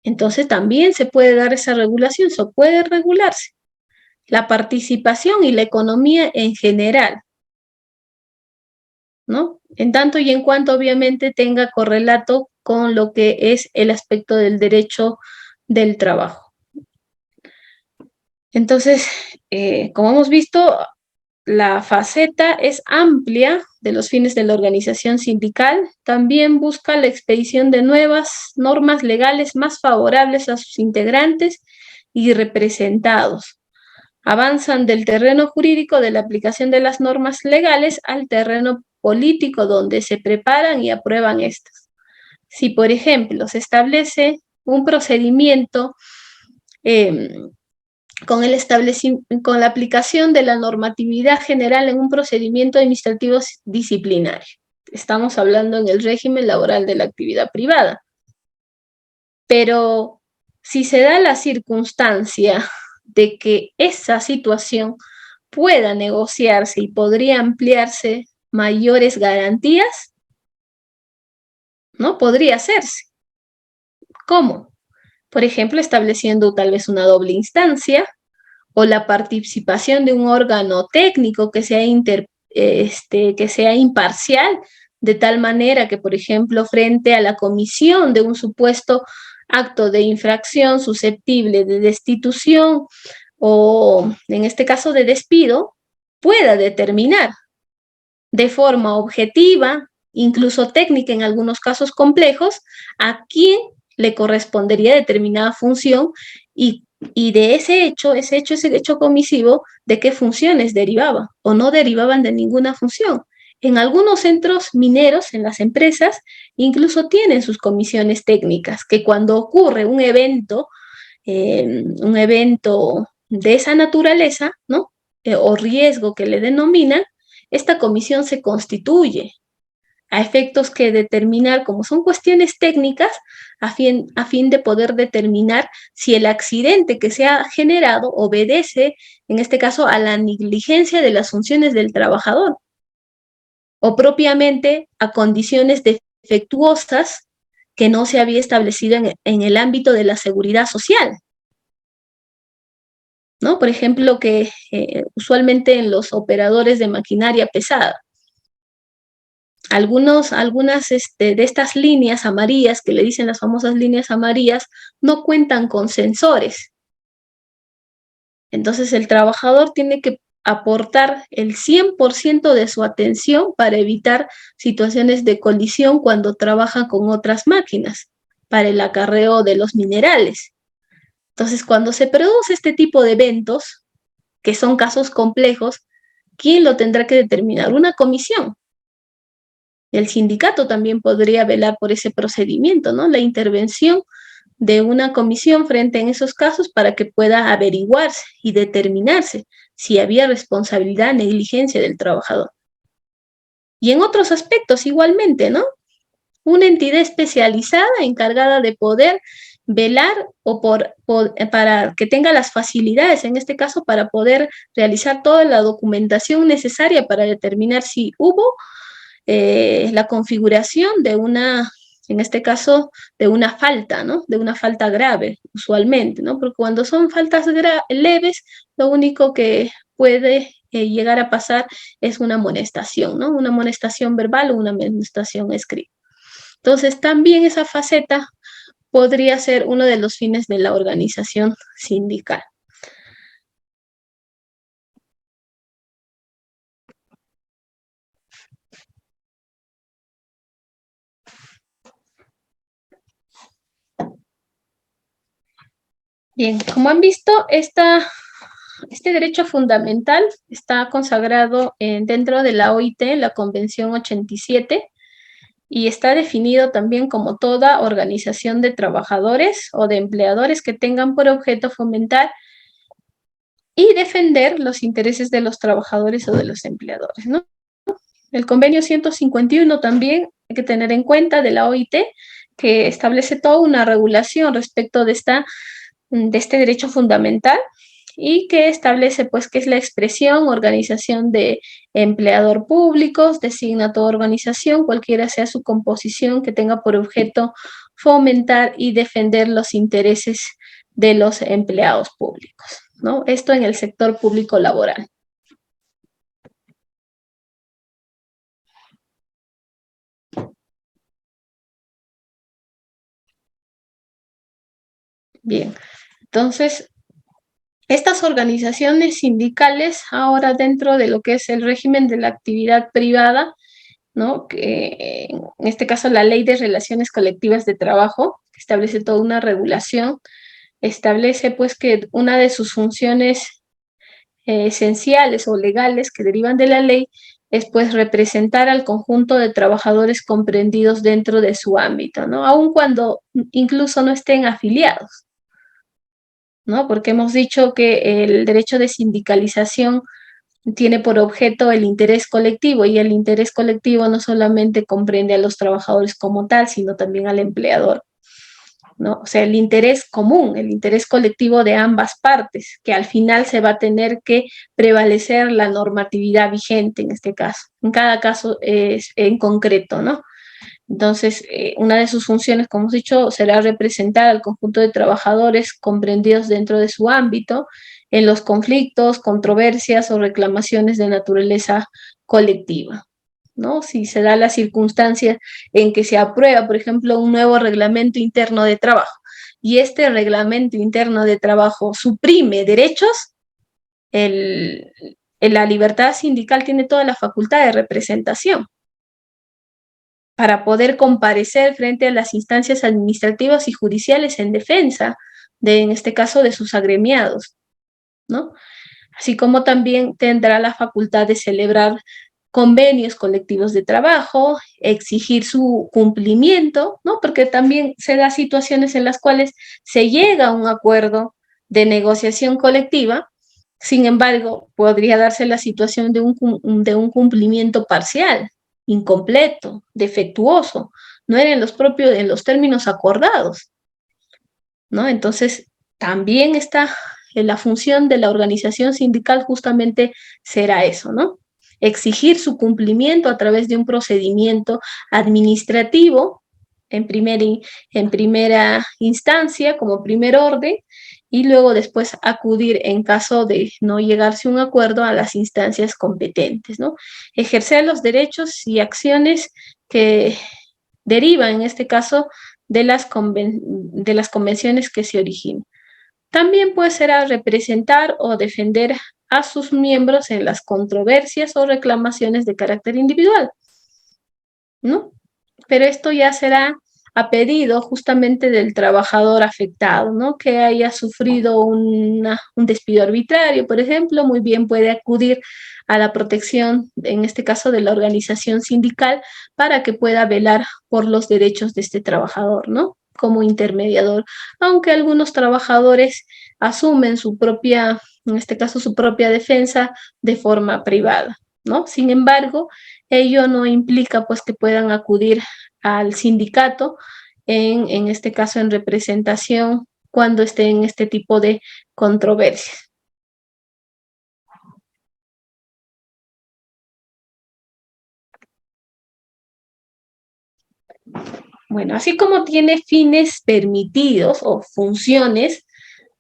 [SPEAKER 1] Entonces también se puede dar esa regulación, se puede regularse. La participación y la economía en general, ¿no? En tanto y en cuanto obviamente tenga correlato con lo que es el aspecto del derecho del trabajo. Entonces, como hemos visto, la faceta es amplia de los fines de la organización sindical. También busca la expedición de nuevas normas legales más favorables a sus integrantes y representados. Avanzan del terreno jurídico de la aplicación de las normas legales al terreno político, donde se preparan y aprueban estas. Si, por ejemplo, se establece un procedimiento con la aplicación de la normatividad general en un procedimiento administrativo disciplinario. Estamos hablando en el régimen laboral de la actividad privada. Pero si se da la circunstancia de que esa situación pueda negociarse y podría ampliarse mayores garantías, ¿no? Podría hacerse. ¿Cómo? Por ejemplo, estableciendo tal vez una doble instancia o la participación de un órgano técnico que sea imparcial, de tal manera que, por ejemplo, frente a la comisión de un supuesto acto de infracción susceptible de destitución o, en este caso, de despido, pueda determinar de forma objetiva, incluso técnica en algunos casos complejos, a quién le correspondería determinada función y de ese hecho comisivo, de qué funciones derivaba o no derivaban de ninguna función. En algunos centros mineros, en las empresas, incluso tienen sus comisiones técnicas, que cuando ocurre un evento de esa naturaleza, ¿no? O riesgo que le denominan, esta comisión se constituye a efectos que determinar, como son cuestiones técnicas, a fin de poder determinar si el accidente que se ha generado obedece, en este caso, a la negligencia de las funciones del trabajador o propiamente a condiciones defectuosas que no se había establecido en el ámbito de la seguridad social, ¿no? Por ejemplo, que usualmente en los operadores de maquinaria pesada, algunas de estas líneas amarillas, que le dicen las famosas líneas amarillas, no cuentan con sensores. Entonces el trabajador tiene que aportar el 100% de su atención para evitar situaciones de colisión cuando trabaja con otras máquinas, para el acarreo de los minerales. Entonces, cuando se produce este tipo de eventos, que son casos complejos, ¿quién lo tendrá que determinar? Una comisión. El sindicato también podría velar por ese procedimiento, ¿no? La intervención de una comisión frente a esos casos para que pueda averiguarse y determinarse si había responsabilidad, negligencia del trabajador. Y en otros aspectos igualmente, ¿no? Una entidad especializada encargada de poder velar para que tenga las facilidades, en este caso, para poder realizar toda la documentación necesaria para determinar si hubo la configuración de una, en este caso, de una falta, ¿no? De una falta grave, usualmente, ¿no? Porque cuando son faltas leves, lo único que puede llegar a pasar es una amonestación, ¿no? Una amonestación verbal o una amonestación escrita. Entonces, también esa faceta podría ser uno de los fines de la organización sindical. Bien, como han visto, este derecho fundamental está consagrado dentro de la OIT, la Convención 87, y está definido también como toda organización de trabajadores o de empleadores que tengan por objeto fomentar y defender los intereses de los trabajadores o de los empleadores, ¿no? El convenio 151 también hay que tener en cuenta de la OIT, que establece toda una regulación respecto de este derecho fundamental y que establece pues qué es la expresión, organización de empleador públicos, designa toda organización, cualquiera sea su composición, que tenga por objeto fomentar y defender los intereses de los empleados públicos, ¿no? Esto en el sector público laboral. Bien, entonces, estas organizaciones sindicales ahora dentro de lo que es el régimen de la actividad privada, ¿no? Que en este caso la Ley de Relaciones Colectivas de Trabajo establece toda una regulación, establece pues que una de sus funciones esenciales o legales que derivan de la ley es pues representar al conjunto de trabajadores comprendidos dentro de su ámbito, ¿no? Aun cuando incluso no estén afiliados, ¿no? Porque hemos dicho que el derecho de sindicalización tiene por objeto el interés colectivo y el interés colectivo no solamente comprende a los trabajadores como tal, sino también al empleador, ¿no? O sea, el interés común, el interés colectivo de ambas partes, que al final se va a tener que prevalecer la normatividad vigente en este caso. En cada caso es en concreto, ¿no? Entonces, una de sus funciones, como hemos dicho, será representar al conjunto de trabajadores comprendidos dentro de su ámbito en los conflictos, controversias o reclamaciones de naturaleza colectiva, ¿no? Si se da la circunstancia en que se aprueba, por ejemplo, un nuevo reglamento interno de trabajo y este reglamento interno de trabajo suprime derechos, el, la libertad sindical tiene toda la facultad de representación para poder comparecer frente a las instancias administrativas y judiciales en defensa de, en este caso, de sus agremiados, ¿no? Así como también tendrá la facultad de celebrar convenios colectivos de trabajo, exigir su cumplimiento, ¿no? Porque también se da situaciones en las cuales se llega a un acuerdo de negociación colectiva, sin embargo, podría darse la situación de un cumplimiento parcial, incompleto, defectuoso, no era en los términos acordados, ¿no? Entonces, también está en la función de la organización sindical justamente será eso, ¿no? Exigir su cumplimiento a través de un procedimiento administrativo en primera instancia, como primer orden, y luego después acudir en caso de no llegarse a un acuerdo a las instancias competentes, ¿no? Ejercer los derechos y acciones que derivan, en este caso, de las convenciones que se originan. También puede ser a representar o defender a sus miembros en las controversias o reclamaciones de carácter individual, ¿no? Pero esto ya será a pedido justamente del trabajador afectado, ¿no? Que haya sufrido un despido arbitrario, por ejemplo, muy bien puede acudir a la protección, en este caso de la organización sindical, para que pueda velar por los derechos de este trabajador, ¿no? Como intermediador, aunque algunos trabajadores asumen su propia, en este caso su propia defensa de forma privada, ¿no? Sin embargo, ello no implica pues que puedan acudir al sindicato, en este caso en representación, cuando esté en este tipo de controversias. Bueno, así como tiene fines permitidos o funciones,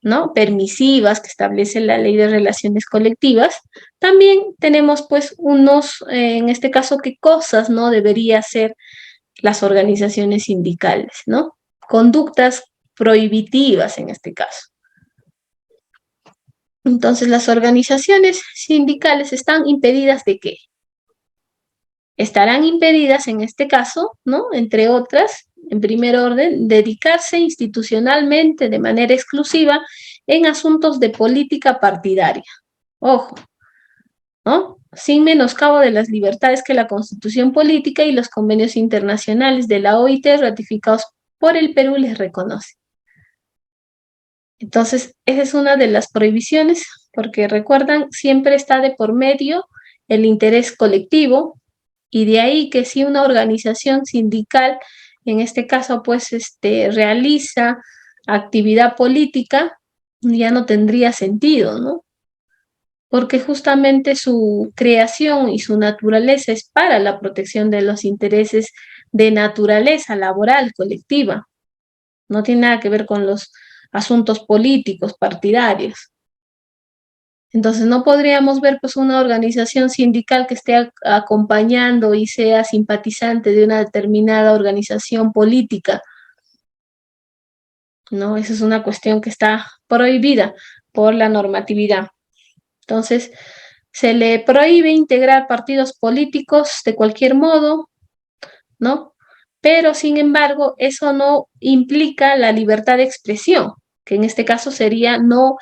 [SPEAKER 1] ¿no? Permisivas que establece la Ley de Relaciones Colectivas, también tenemos pues unos, en este caso, qué cosas no debería hacer las organizaciones sindicales, ¿no? Conductas prohibitivas en este caso. Entonces, las organizaciones sindicales están impedidas de qué? Estarán impedidas en este caso, ¿no? Entre otras, en primer orden, dedicarse institucionalmente de manera exclusiva en asuntos de política partidaria. Ojo, ¿no? Sin menoscabo de las libertades que la Constitución Política y los convenios internacionales de la OIT ratificados por el Perú les reconocen. Entonces, esa es una de las prohibiciones, porque recuerdan, siempre está de por medio el interés colectivo, Y de ahí que si una organización sindical, en este caso, pues, realiza actividad política, ya no tendría sentido, ¿no? Porque justamente su creación y su naturaleza es para la protección de los intereses de naturaleza laboral colectiva. No tiene nada que ver con los asuntos políticos, partidarios. Entonces no podríamos ver pues una organización sindical que esté acompañando y sea simpatizante de una determinada organización política, ¿no? Esa es una cuestión que está prohibida por la normatividad. Entonces, se le prohíbe integrar partidos políticos de cualquier modo, ¿no? Pero, sin embargo, eso no implica la libertad de expresión, que en este caso sería no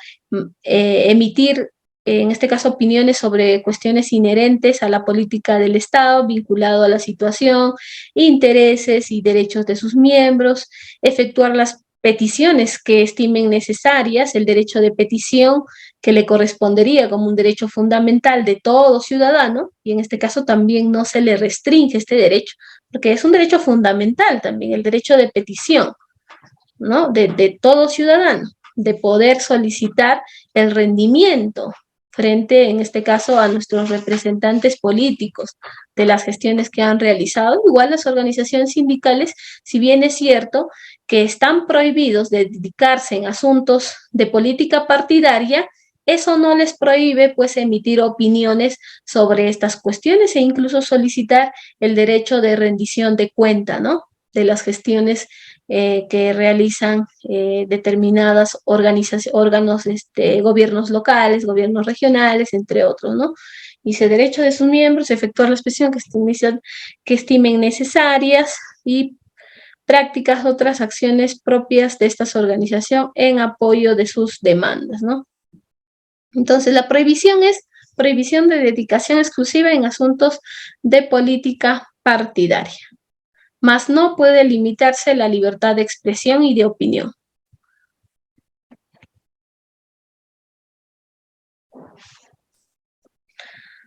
[SPEAKER 1] emitir, en este caso, opiniones sobre cuestiones inherentes a la política del Estado, vinculado a la situación, intereses y derechos de sus miembros, efectuar las peticiones que estimen necesarias, el derecho de petición que le correspondería como un derecho fundamental de todo ciudadano, y en este caso también no se le restringe este derecho, porque es un derecho fundamental también, el derecho de petición, ¿no? De todo ciudadano, de poder solicitar el rendimiento frente, en este caso, a nuestros representantes políticos de las gestiones que han realizado. Igual las organizaciones sindicales, si bien es cierto que están prohibidos de dedicarse en asuntos de política partidaria, eso no les prohíbe pues emitir opiniones sobre estas cuestiones e incluso solicitar el derecho de rendición de cuenta, ¿no? De las gestiones que realizan determinadas órganos, gobiernos locales, gobiernos regionales, entre otros, ¿no? Y ese derecho de sus miembros, efectuar la expresión que estimen necesarias y prácticas otras acciones propias de estas organizaciones en apoyo de sus demandas, ¿no? Entonces, la prohibición es prohibición de dedicación exclusiva en asuntos de política partidaria, mas no puede limitarse la libertad de expresión y de opinión.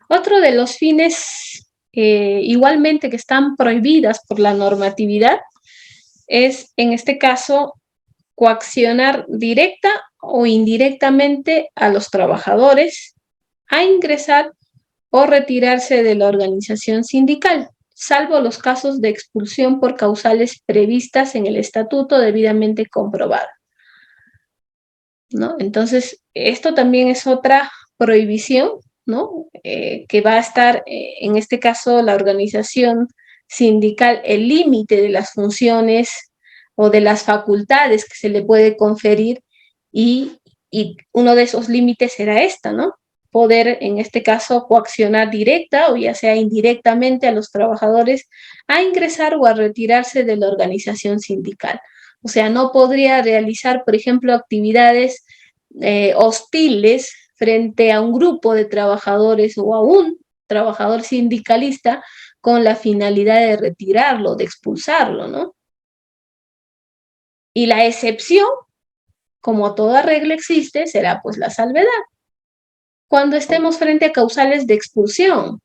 [SPEAKER 1] Otro de los fines igualmente que están prohibidas por la normatividad es, en este caso, coaccionar directa o indirectamente a los trabajadores a ingresar o retirarse de la organización sindical, salvo los casos de expulsión por causales previstas en el estatuto debidamente comprobada, ¿no? Entonces, esto también es otra prohibición, ¿no? Que va a estar, en este caso, la organización sindical, el límite de las funciones o de las facultades que se le puede conferir y uno de esos límites será esta, ¿no? Poder, en este caso, coaccionar directa o ya sea indirectamente a los trabajadores a ingresar o a retirarse de la organización sindical. O sea, no podría realizar, por ejemplo, actividades hostiles frente a un grupo de trabajadores o a un trabajador sindicalista con la finalidad de retirarlo, de expulsarlo, ¿no? Y la excepción, como toda regla existe, será pues la salvedad. Cuando estemos frente a causales de expulsión,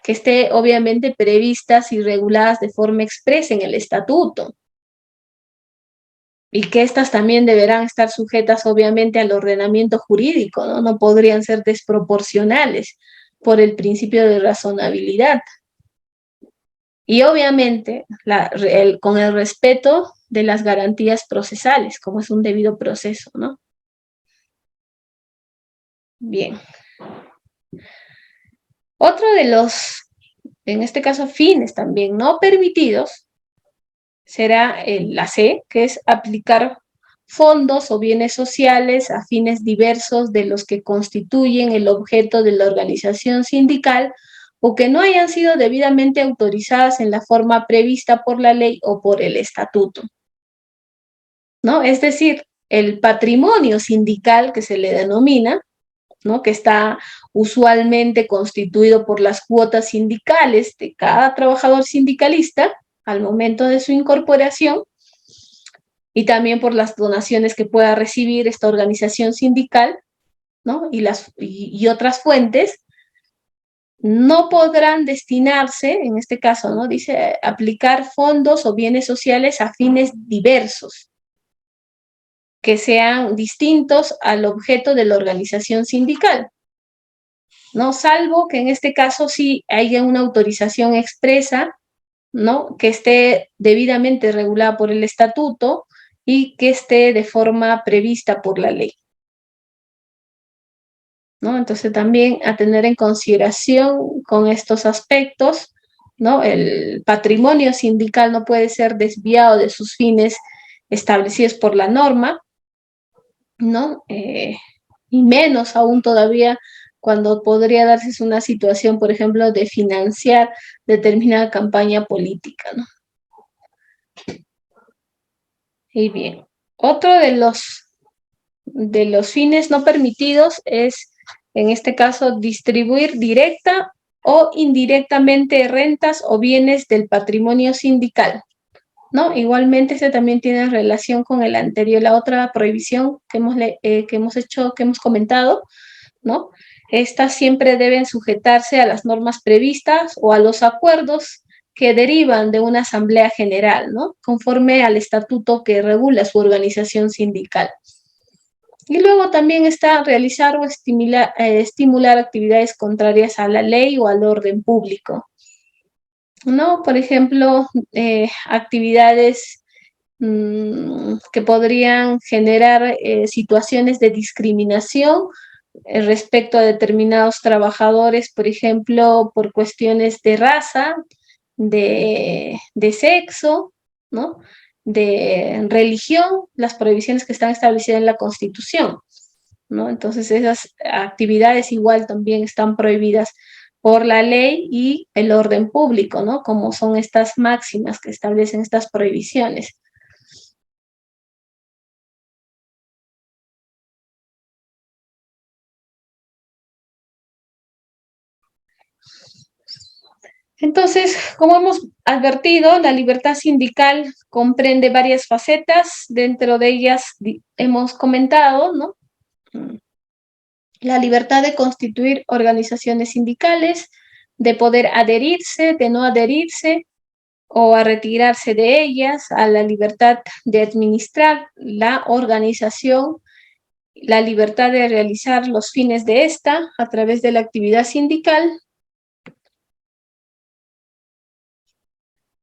[SPEAKER 1] que esté obviamente previstas y reguladas de forma expresa en el estatuto, y que estas también deberán estar sujetas obviamente al ordenamiento jurídico, ¿no? No podrían ser desproporcionales por el principio de razonabilidad. Y obviamente con el respeto de las garantías procesales, como es un debido proceso, ¿no? Bien. Otro de los, en este caso, fines también no permitidos será la C, que es aplicar fondos o bienes sociales a fines diversos de los que constituyen el objeto de la organización sindical o que no hayan sido debidamente autorizadas en la forma prevista por la ley o por el estatuto, ¿no? Es decir, el patrimonio sindical que se le denomina, ¿no? Que está usualmente constituido por las cuotas sindicales de cada trabajador sindicalista al momento de su incorporación y también por las donaciones que pueda recibir esta organización sindical, ¿no? Y otras fuentes, no podrán destinarse, en este caso, ¿no? Dice, aplicar fondos o bienes sociales a fines diversos, que sean distintos al objeto de la organización sindical, ¿no? Salvo que en este caso sí haya una autorización expresa, ¿no? Que esté debidamente regulada por el estatuto y que esté de forma prevista por la ley, ¿no? Entonces también a tener en consideración con estos aspectos, ¿no? El patrimonio sindical no puede ser desviado de sus fines establecidos por la norma, ¿no? Y menos aún todavía cuando podría darse una situación, por ejemplo, de financiar determinada campaña política, ¿no? Y bien, otro de los fines no permitidos es, en este caso, distribuir directa o indirectamente rentas o bienes del patrimonio sindical, ¿no? Igualmente, este también tiene relación con el anterior, la otra prohibición que hemos comentado, ¿no? Estas siempre deben sujetarse a las normas previstas o a los acuerdos que derivan de una asamblea general, ¿no? Conforme al estatuto que regula su organización sindical. Y luego también está realizar o estimular actividades contrarias a la ley o al orden público, ¿no? Por ejemplo, actividades que podrían generar situaciones de discriminación respecto a determinados trabajadores, por ejemplo, por cuestiones de raza, de sexo, ¿no? De religión, las prohibiciones que están establecidas en la Constitución, ¿no? Entonces esas actividades igual también están prohibidas por la ley y el orden público, ¿no? Como son estas máximas que establecen estas prohibiciones. Entonces, como hemos advertido, la libertad sindical comprende varias facetas, dentro de ellas hemos comentado, ¿no? La libertad de constituir organizaciones sindicales, de poder adherirse, de no adherirse o a retirarse de ellas, a la libertad de administrar la organización, la libertad de realizar los fines de esta a través de la actividad sindical,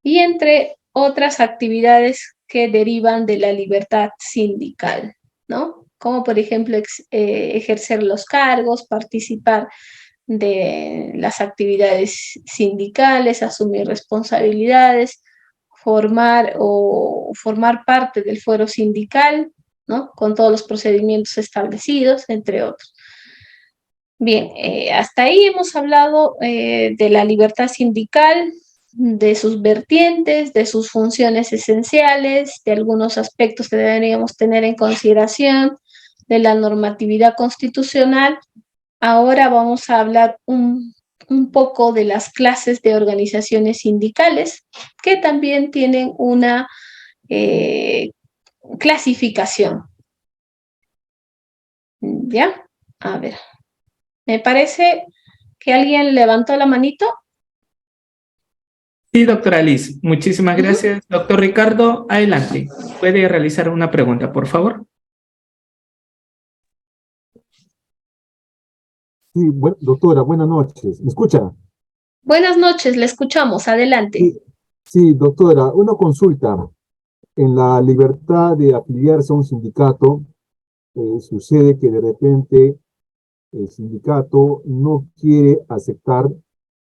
[SPEAKER 1] y entre otras actividades que derivan de la libertad sindical, ¿no? Como por ejemplo ejercer los cargos, participar de las actividades sindicales, asumir responsabilidades, formar parte del fuero sindical, ¿no? Con todos los procedimientos establecidos, entre otros. Bien, hasta ahí hemos hablado de la libertad sindical, de sus vertientes, de sus funciones esenciales, de algunos aspectos que deberíamos tener en consideración, de la normatividad constitucional. Ahora vamos a hablar un poco de las clases de organizaciones sindicales, que también tienen una clasificación. ¿Ya? A ver. Me parece que alguien levantó la manito.
[SPEAKER 2] Sí, doctora Liz, muchísimas
[SPEAKER 1] Uh -huh.
[SPEAKER 2] gracias. Doctor Ricardo, adelante. ¿Puede realizar una pregunta, por favor?
[SPEAKER 3] Sí, doctora, buenas noches. ¿Me escucha?
[SPEAKER 1] Buenas noches, le escuchamos. Adelante.
[SPEAKER 3] Sí, sí, doctora, una consulta. En la libertad de afiliarse a un sindicato, sucede que de repente el sindicato no quiere aceptar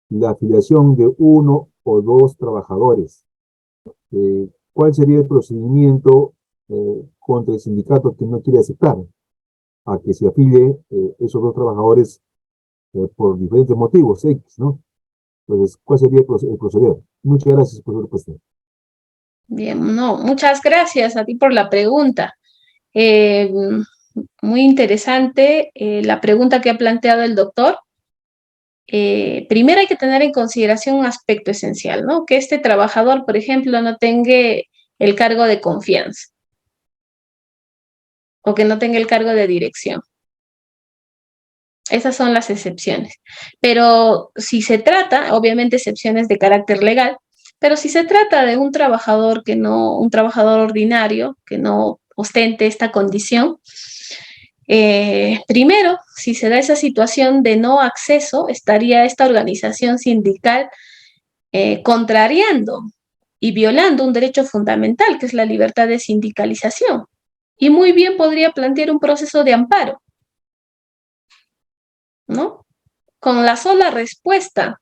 [SPEAKER 3] la afiliación de uno o dos trabajadores. ¿Cuál sería el procedimiento contra el sindicato que no quiere aceptar a que se afilie esos dos trabajadores por diferentes motivos, X, ¿no? Entonces, ¿cuál sería el proceder? Muchas gracias por su respuesta.
[SPEAKER 1] Bien, no, muchas gracias a ti por la pregunta. Eh, Muy interesante la pregunta que ha planteado el doctor. Primero hay que tener en consideración un aspecto esencial, ¿no? Que este trabajador, por ejemplo, no tenga el cargo de confianza o que no tenga el cargo de dirección. Esas son las excepciones. Pero si se trata, obviamente excepciones de carácter legal, pero si se trata de un trabajador un trabajador ordinario, que no ostente esta condición, primero, si se da esa situación de no acceso, estaría esta organización sindical contrariando y violando un derecho fundamental, que es la libertad de sindicalización. Y muy bien podría plantear un proceso de amparo, ¿no? Con la sola respuesta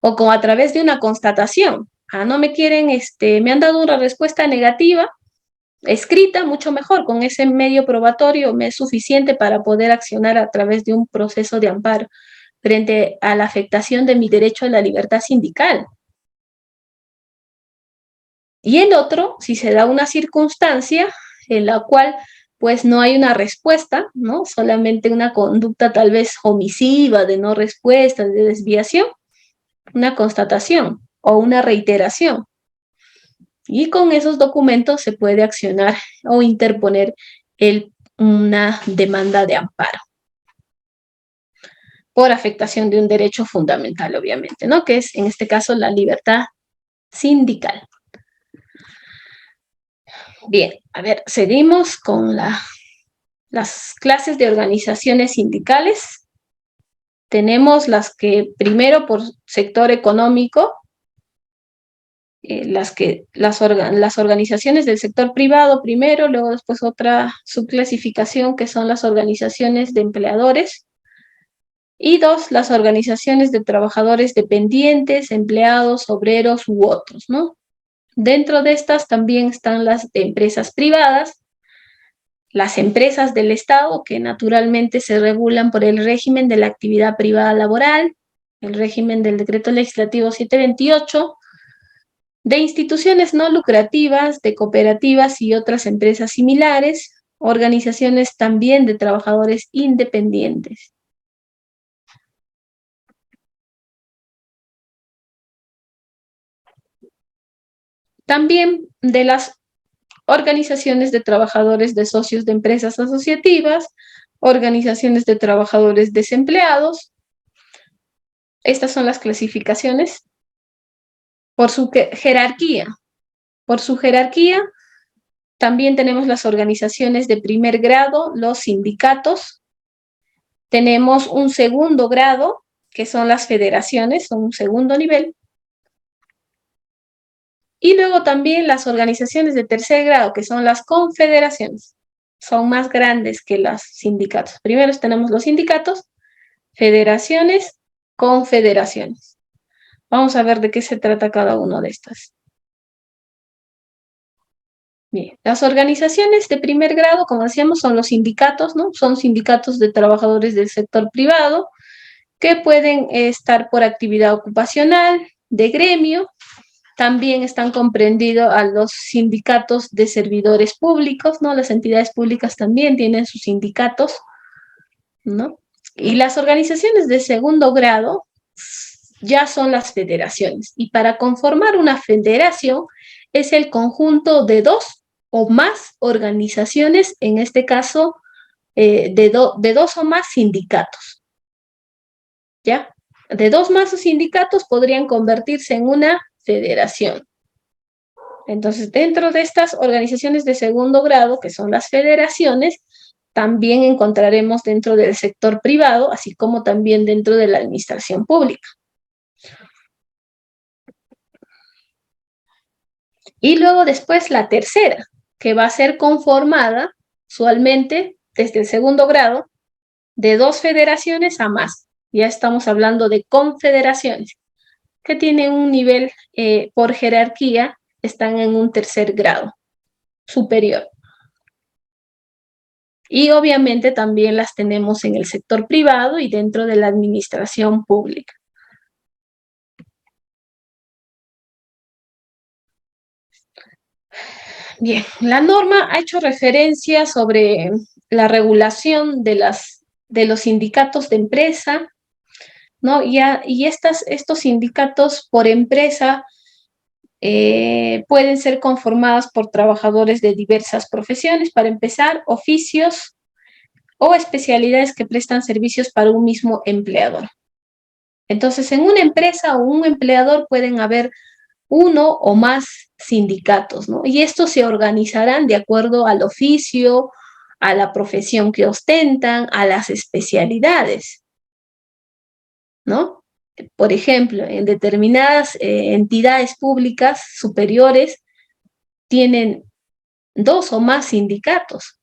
[SPEAKER 1] o con a través de una constatación. No me quieren, me han dado una respuesta negativa, escrita, mucho mejor. Con ese medio probatorio me es suficiente para poder accionar a través de un proceso de amparo frente a la afectación de mi derecho a la libertad sindical. Y el otro, si se da una circunstancia en la cual pues no hay una respuesta, ¿no? Solamente una conducta tal vez omisiva, de no respuesta, de desviación, una constatación o una reiteración. Y con esos documentos se puede accionar o interponer una demanda de amparo por afectación de un derecho fundamental, obviamente, ¿no? Que es, en este caso, la libertad sindical. Bien, a ver, seguimos con las clases de organizaciones sindicales. Tenemos las que primero por sector económico, las organizaciones del sector privado primero, luego después otra subclasificación que son las organizaciones de empleadores, y dos, las organizaciones de trabajadores dependientes, empleados, obreros u otros, ¿no? Dentro de estas también están las empresas privadas, las empresas del Estado, que naturalmente se regulan por el régimen de la actividad privada laboral, el régimen del Decreto Legislativo 728, de instituciones no lucrativas, de cooperativas y otras empresas similares, organizaciones también de trabajadores independientes. También de las organizaciones de trabajadores de socios de empresas asociativas, organizaciones de trabajadores desempleados. Estas son las clasificaciones por su jerarquía. Por su jerarquía, también tenemos las organizaciones de primer grado, los sindicatos. Tenemos un segundo grado, que son las federaciones, son un segundo nivel. Y luego también las organizaciones de tercer grado, que son las confederaciones. Son más grandes que los sindicatos. Primero tenemos los sindicatos, federaciones, confederaciones. Vamos a ver de qué se trata cada una de estas. Bien, las organizaciones de primer grado, como decíamos, son los sindicatos, ¿no? Son sindicatos de trabajadores del sector privado que pueden estar por actividad ocupacional, de gremio. También están comprendidos a los sindicatos de servidores públicos, ¿no? Las entidades públicas también tienen sus sindicatos, ¿no? Y las organizaciones de segundo grado ya son las federaciones. Y para conformar una federación es el conjunto de dos o más organizaciones, en este caso de dos o más sindicatos. ¿Ya? De dos más sindicatos podrían convertirse en una federación. Entonces, dentro de estas organizaciones de segundo grado, que son las federaciones, también encontraremos dentro del sector privado, así como también dentro de la administración pública. Y luego después la tercera, que va a ser conformada usualmente desde el segundo grado de dos federaciones a más. Ya estamos hablando de confederaciones, que tienen un nivel por jerarquía, están en un tercer grado superior. Y obviamente también las tenemos en el sector privado y dentro de la administración pública. Bien, la norma ha hecho referencia sobre la regulación de los sindicatos de empresa, ¿no? Y estos sindicatos por empresa pueden ser conformados por trabajadores de diversas profesiones. Para empezar, oficios, o especialidades que prestan servicios para un mismo empleador. Entonces, en una empresa o un empleador pueden haber uno o más sindicatos, ¿no? Y estos se organizarán de acuerdo al oficio, a la profesión que ostentan, a las especialidades, ¿no? Por ejemplo, en determinadas entidades públicas superiores tienen 2 o más sindicatos,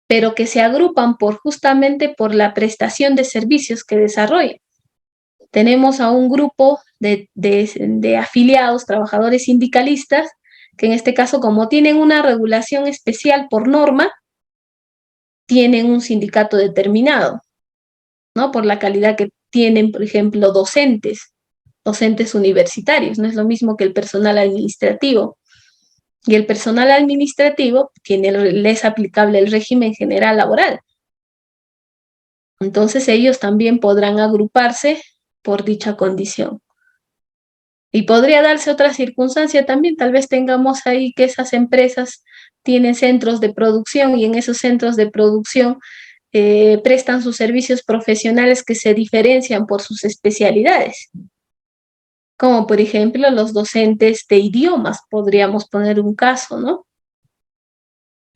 [SPEAKER 1] pero que se agrupan justamente por la prestación de servicios que desarrollan. Tenemos a un grupo de afiliados, trabajadores sindicalistas, que en este caso, como tienen una regulación especial por norma, tienen un sindicato determinado, ¿no? Por la calidad que tienen, por ejemplo, docentes universitarios, no es lo mismo que el personal administrativo. Y el personal administrativo les aplicable el régimen general laboral. Entonces ellos también podrán agruparse por dicha condición. Y podría darse otra circunstancia también, tal vez tengamos ahí que esas empresas tienen centros de producción y en esos centros de producción prestan sus servicios profesionales que se diferencian por sus especialidades, como por ejemplo los docentes de idiomas, podríamos poner un caso, ¿no?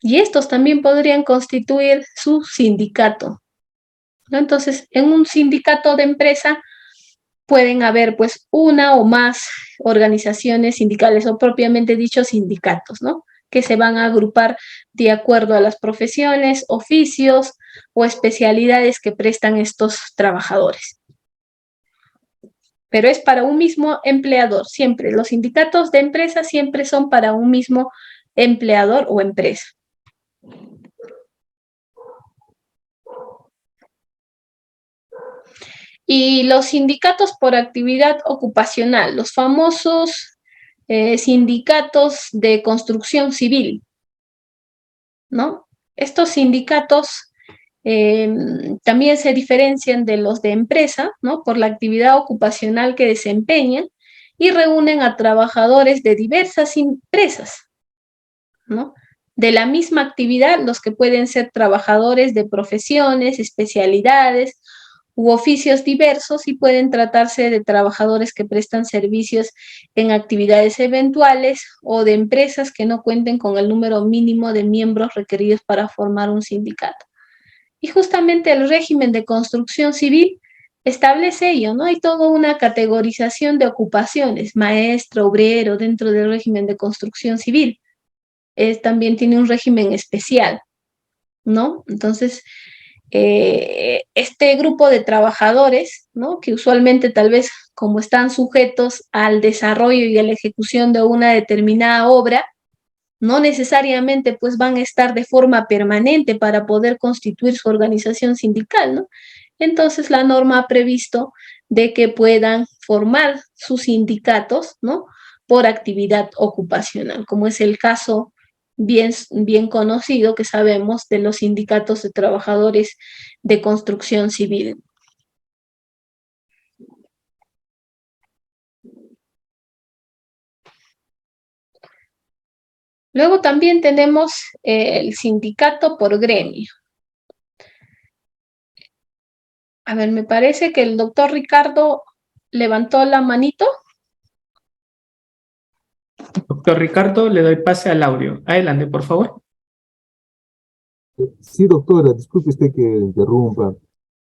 [SPEAKER 1] Y estos también podrían constituir su sindicato, ¿no? Entonces, en un sindicato de empresa pueden haber pues una o más organizaciones sindicales o propiamente dicho sindicatos, ¿no? Que se van a agrupar de acuerdo a las profesiones, oficios o especialidades que prestan estos trabajadores. Pero es para un mismo empleador, siempre. Los sindicatos de empresa siempre son para un mismo empleador o empresa. Y los sindicatos por actividad ocupacional, los famosos sindicatos de construcción civil, ¿no? Estos sindicatos también se diferencian de los de empresa, ¿no? Por la actividad ocupacional que desempeñan y reúnen a trabajadores de diversas empresas, ¿no? De la misma actividad, los que pueden ser trabajadores de profesiones, especialidades u oficios diversos y pueden tratarse de trabajadores que prestan servicios en actividades eventuales o de empresas que no cuenten con el número mínimo de miembros requeridos para formar un sindicato. Y justamente el régimen de construcción civil establece ello, ¿no? Hay toda una categorización de ocupaciones, maestro, obrero, dentro del régimen de construcción civil. También tiene un régimen especial, ¿no? Entonces, este grupo de trabajadores, ¿no? Que usualmente tal vez como están sujetos al desarrollo y a la ejecución de una determinada obra, no necesariamente pues van a estar de forma permanente para poder constituir su organización sindical, ¿no? Entonces la norma ha previsto de que puedan formar sus sindicatos, ¿no? Por actividad ocupacional, como es el caso bien conocido que sabemos de los sindicatos de trabajadores de construcción civil. Luego también tenemos el sindicato por gremio. A ver, me parece que el doctor Ricardo levantó la manito.
[SPEAKER 2] Doctor Ricardo, le doy pase al audio. Adelante, por favor.
[SPEAKER 3] Sí, doctora, disculpe usted que interrumpa.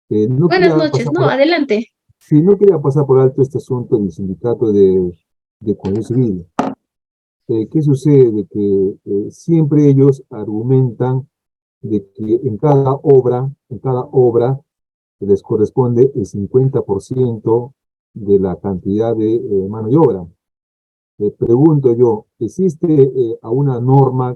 [SPEAKER 3] No
[SPEAKER 1] Buenas
[SPEAKER 3] quería
[SPEAKER 1] noches,
[SPEAKER 3] pasar
[SPEAKER 1] no, adelante.
[SPEAKER 3] sí, no quería pasar por alto este asunto del sindicato de construcción civil. ¿Qué sucede? Que siempre ellos argumentan de que en cada obra les corresponde el 50% de la cantidad de mano de obra. Pregunto yo, ¿existe a una norma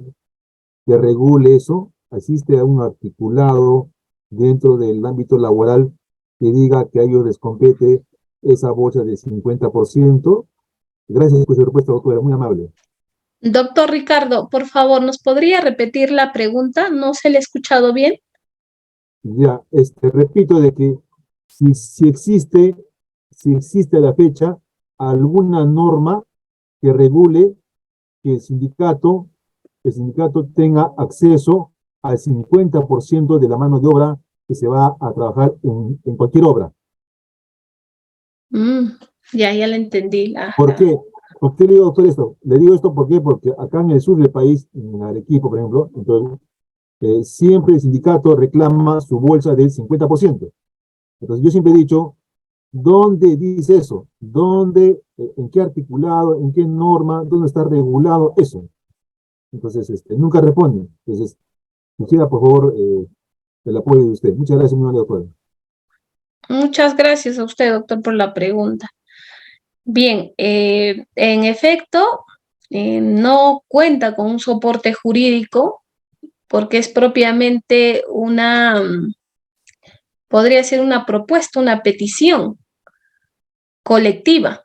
[SPEAKER 3] que regule eso? ¿Existe a un articulado dentro del ámbito laboral que diga que a ellos les compete esa bolsa del 50%? Gracias por su respuesta, doctora, muy amable.
[SPEAKER 1] Doctor Ricardo, por favor, ¿nos podría repetir la pregunta? ¿No se le ha escuchado bien?
[SPEAKER 3] Ya, repito de que si existe a la fecha alguna norma que regule que el sindicato tenga acceso al 50% de la mano de obra que se va a trabajar en cualquier obra.
[SPEAKER 1] Ya lo entendí.
[SPEAKER 3] ¿Por qué? ¿Por qué le digo, doctor, esto? Le digo esto ¿por qué? Porque acá en el sur del país, en Arequipa, por ejemplo, entonces, siempre el sindicato reclama su bolsa del 50%. Entonces yo siempre he dicho, ¿dónde dice eso? ¿Dónde, en qué articulado, en qué norma, dónde está regulado eso? Entonces, nunca responden. Entonces, quisiera, por favor, el apoyo de usted. Muchas gracias, mi doctor.
[SPEAKER 1] Muchas gracias a usted, doctor, por la pregunta. Bien, en efecto, no cuenta con un soporte jurídico porque es propiamente podría ser una propuesta, una petición colectiva,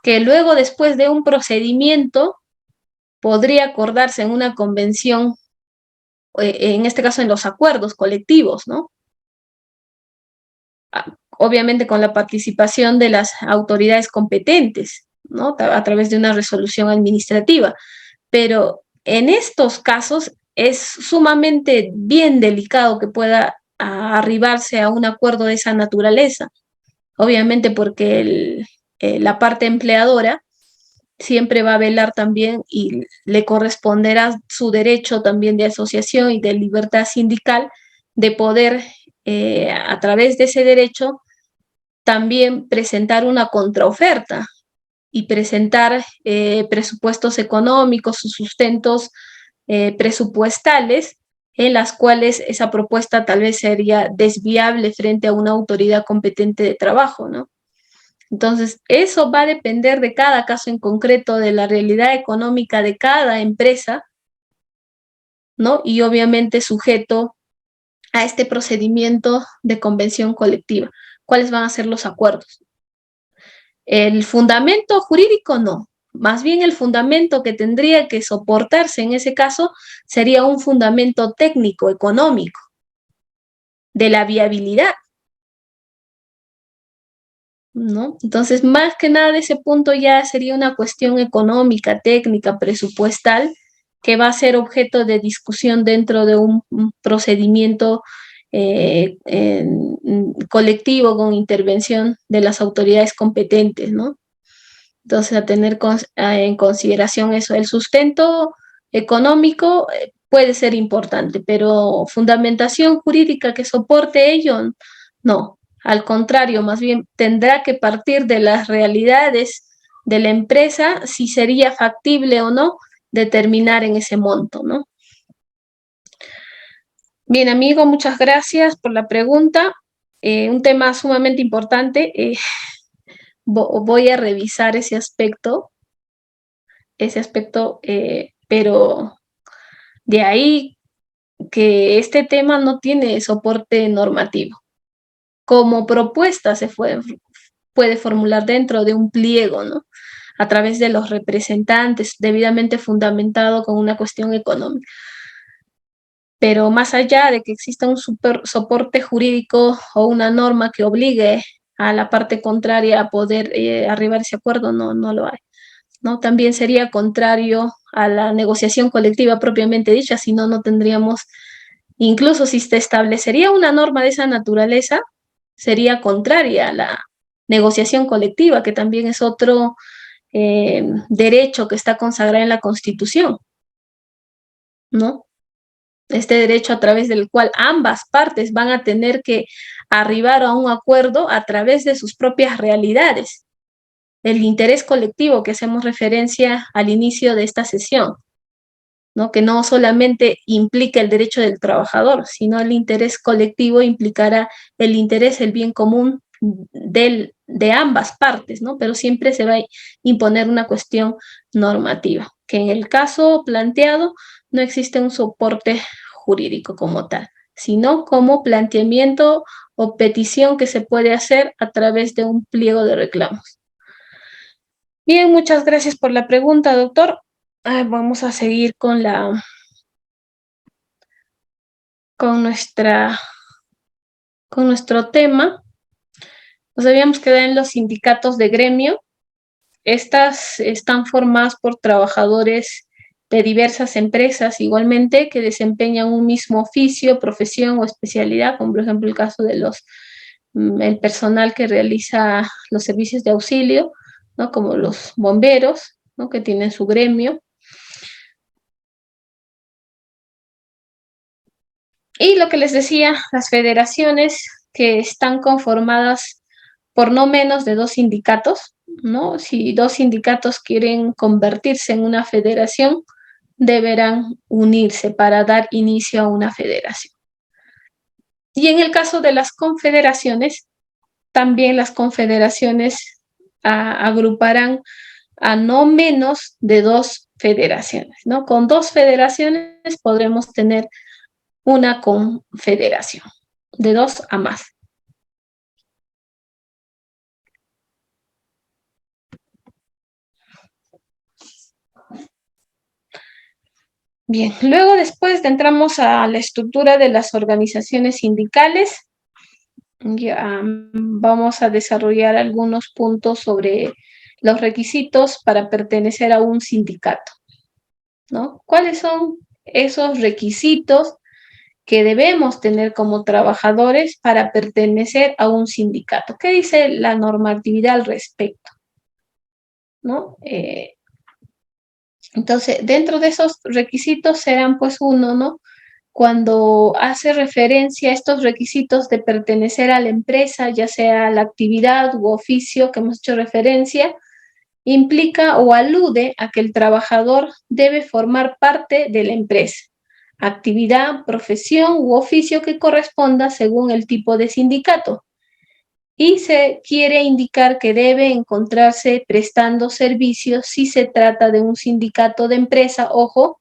[SPEAKER 1] que luego, después de un procedimiento, podría acordarse en una convención, en este caso en los acuerdos colectivos, ¿no? Obviamente con la participación de las autoridades competentes, ¿no? A través de una resolución administrativa. Pero en estos casos es sumamente bien delicado que pueda arribarse a un acuerdo de esa naturaleza. Obviamente porque la parte empleadora siempre va a velar también y le corresponderá su derecho también de asociación y de libertad sindical de poder, a través de ese derecho, también presentar una contraoferta y presentar presupuestos económicos, sus sustentos presupuestales, en las cuales esa propuesta tal vez sería desviable frente a una autoridad competente de trabajo, ¿no? Entonces, eso va a depender de cada caso en concreto, de la realidad económica de cada empresa, ¿no? Y obviamente sujeto a este procedimiento de convención colectiva. ¿Cuáles van a ser los acuerdos? El fundamento jurídico no. Más bien el fundamento que tendría que soportarse en ese caso sería un fundamento técnico, económico, de la viabilidad, ¿no? Entonces, más que nada, ese punto ya sería una cuestión económica, técnica, presupuestal, que va a ser objeto de discusión dentro de un procedimiento colectivo con intervención de las autoridades competentes, ¿no? Entonces, a tener en consideración eso, el sustento económico puede ser importante, pero fundamentación jurídica que soporte ello, no. Al contrario, más bien tendrá que partir de las realidades de la empresa si sería factible o no determinar en ese monto, ¿no? Bien, amigo, muchas gracias por la pregunta. Un tema sumamente importante. Voy a revisar ese aspecto, pero de ahí que este tema no tiene soporte normativo. Como propuesta se puede formular dentro de un pliego, ¿no? A través de los representantes, debidamente fundamentado con una cuestión económica. Pero más allá de que exista un soporte jurídico o una norma que obligue a la parte contraria a poder arribar a ese acuerdo, no lo hay, ¿no? También sería contrario a la negociación colectiva propiamente dicha, si no, no tendríamos, incluso si se establecería una norma de esa naturaleza, sería contraria a la negociación colectiva, que también es otro derecho que está consagrado en la Constitución, ¿no? Este derecho a través del cual ambas partes van a tener que arribar a un acuerdo a través de sus propias realidades. El interés colectivo que hacemos referencia al inicio de esta sesión, ¿no? Que no solamente implica el derecho del trabajador, sino el interés colectivo implicará el interés, el bien común de ambas partes, ¿no? Pero siempre se va a imponer una cuestión normativa, que en el caso planteado no existe un soporte jurídico como tal, sino como planteamiento o petición que se puede hacer a través de un pliego de reclamos. Bien, muchas gracias por la pregunta, doctor. Vamos a seguir con nuestro tema. Nos habíamos quedado en los sindicatos de gremio. Estas están formadas por trabajadores de diversas empresas igualmente que desempeñan un mismo oficio, profesión o especialidad, como por ejemplo el caso de el personal que realiza los servicios de auxilio, ¿no? Como los bomberos, ¿no? Que tienen su gremio. Y lo que les decía, las federaciones que están conformadas por no menos de 2 sindicatos, ¿no? Si 2 sindicatos quieren convertirse en una federación, deberán unirse para dar inicio a una federación. Y en el caso de las confederaciones, también las confederaciones agruparán a no menos de 2 federaciones, ¿no? Con 2 federaciones podremos tener una confederación, de 2 a más. Bien, luego después entramos a la estructura de las organizaciones sindicales. Ya, vamos a desarrollar algunos puntos sobre los requisitos para pertenecer a un sindicato, ¿no? ¿Cuáles son esos requisitos que debemos tener como trabajadores para pertenecer a un sindicato? ¿Qué dice la normatividad al respecto? ¿No? Entonces, dentro de esos requisitos serán pues uno, ¿no? Cuando hace referencia a estos requisitos de pertenecer a la empresa, ya sea la actividad u oficio que hemos hecho referencia, implica o alude a que el trabajador debe formar parte de la empresa, actividad, profesión u oficio que corresponda según el tipo de sindicato. Y se quiere indicar que debe encontrarse prestando servicios si se trata de un sindicato de empresa. Ojo,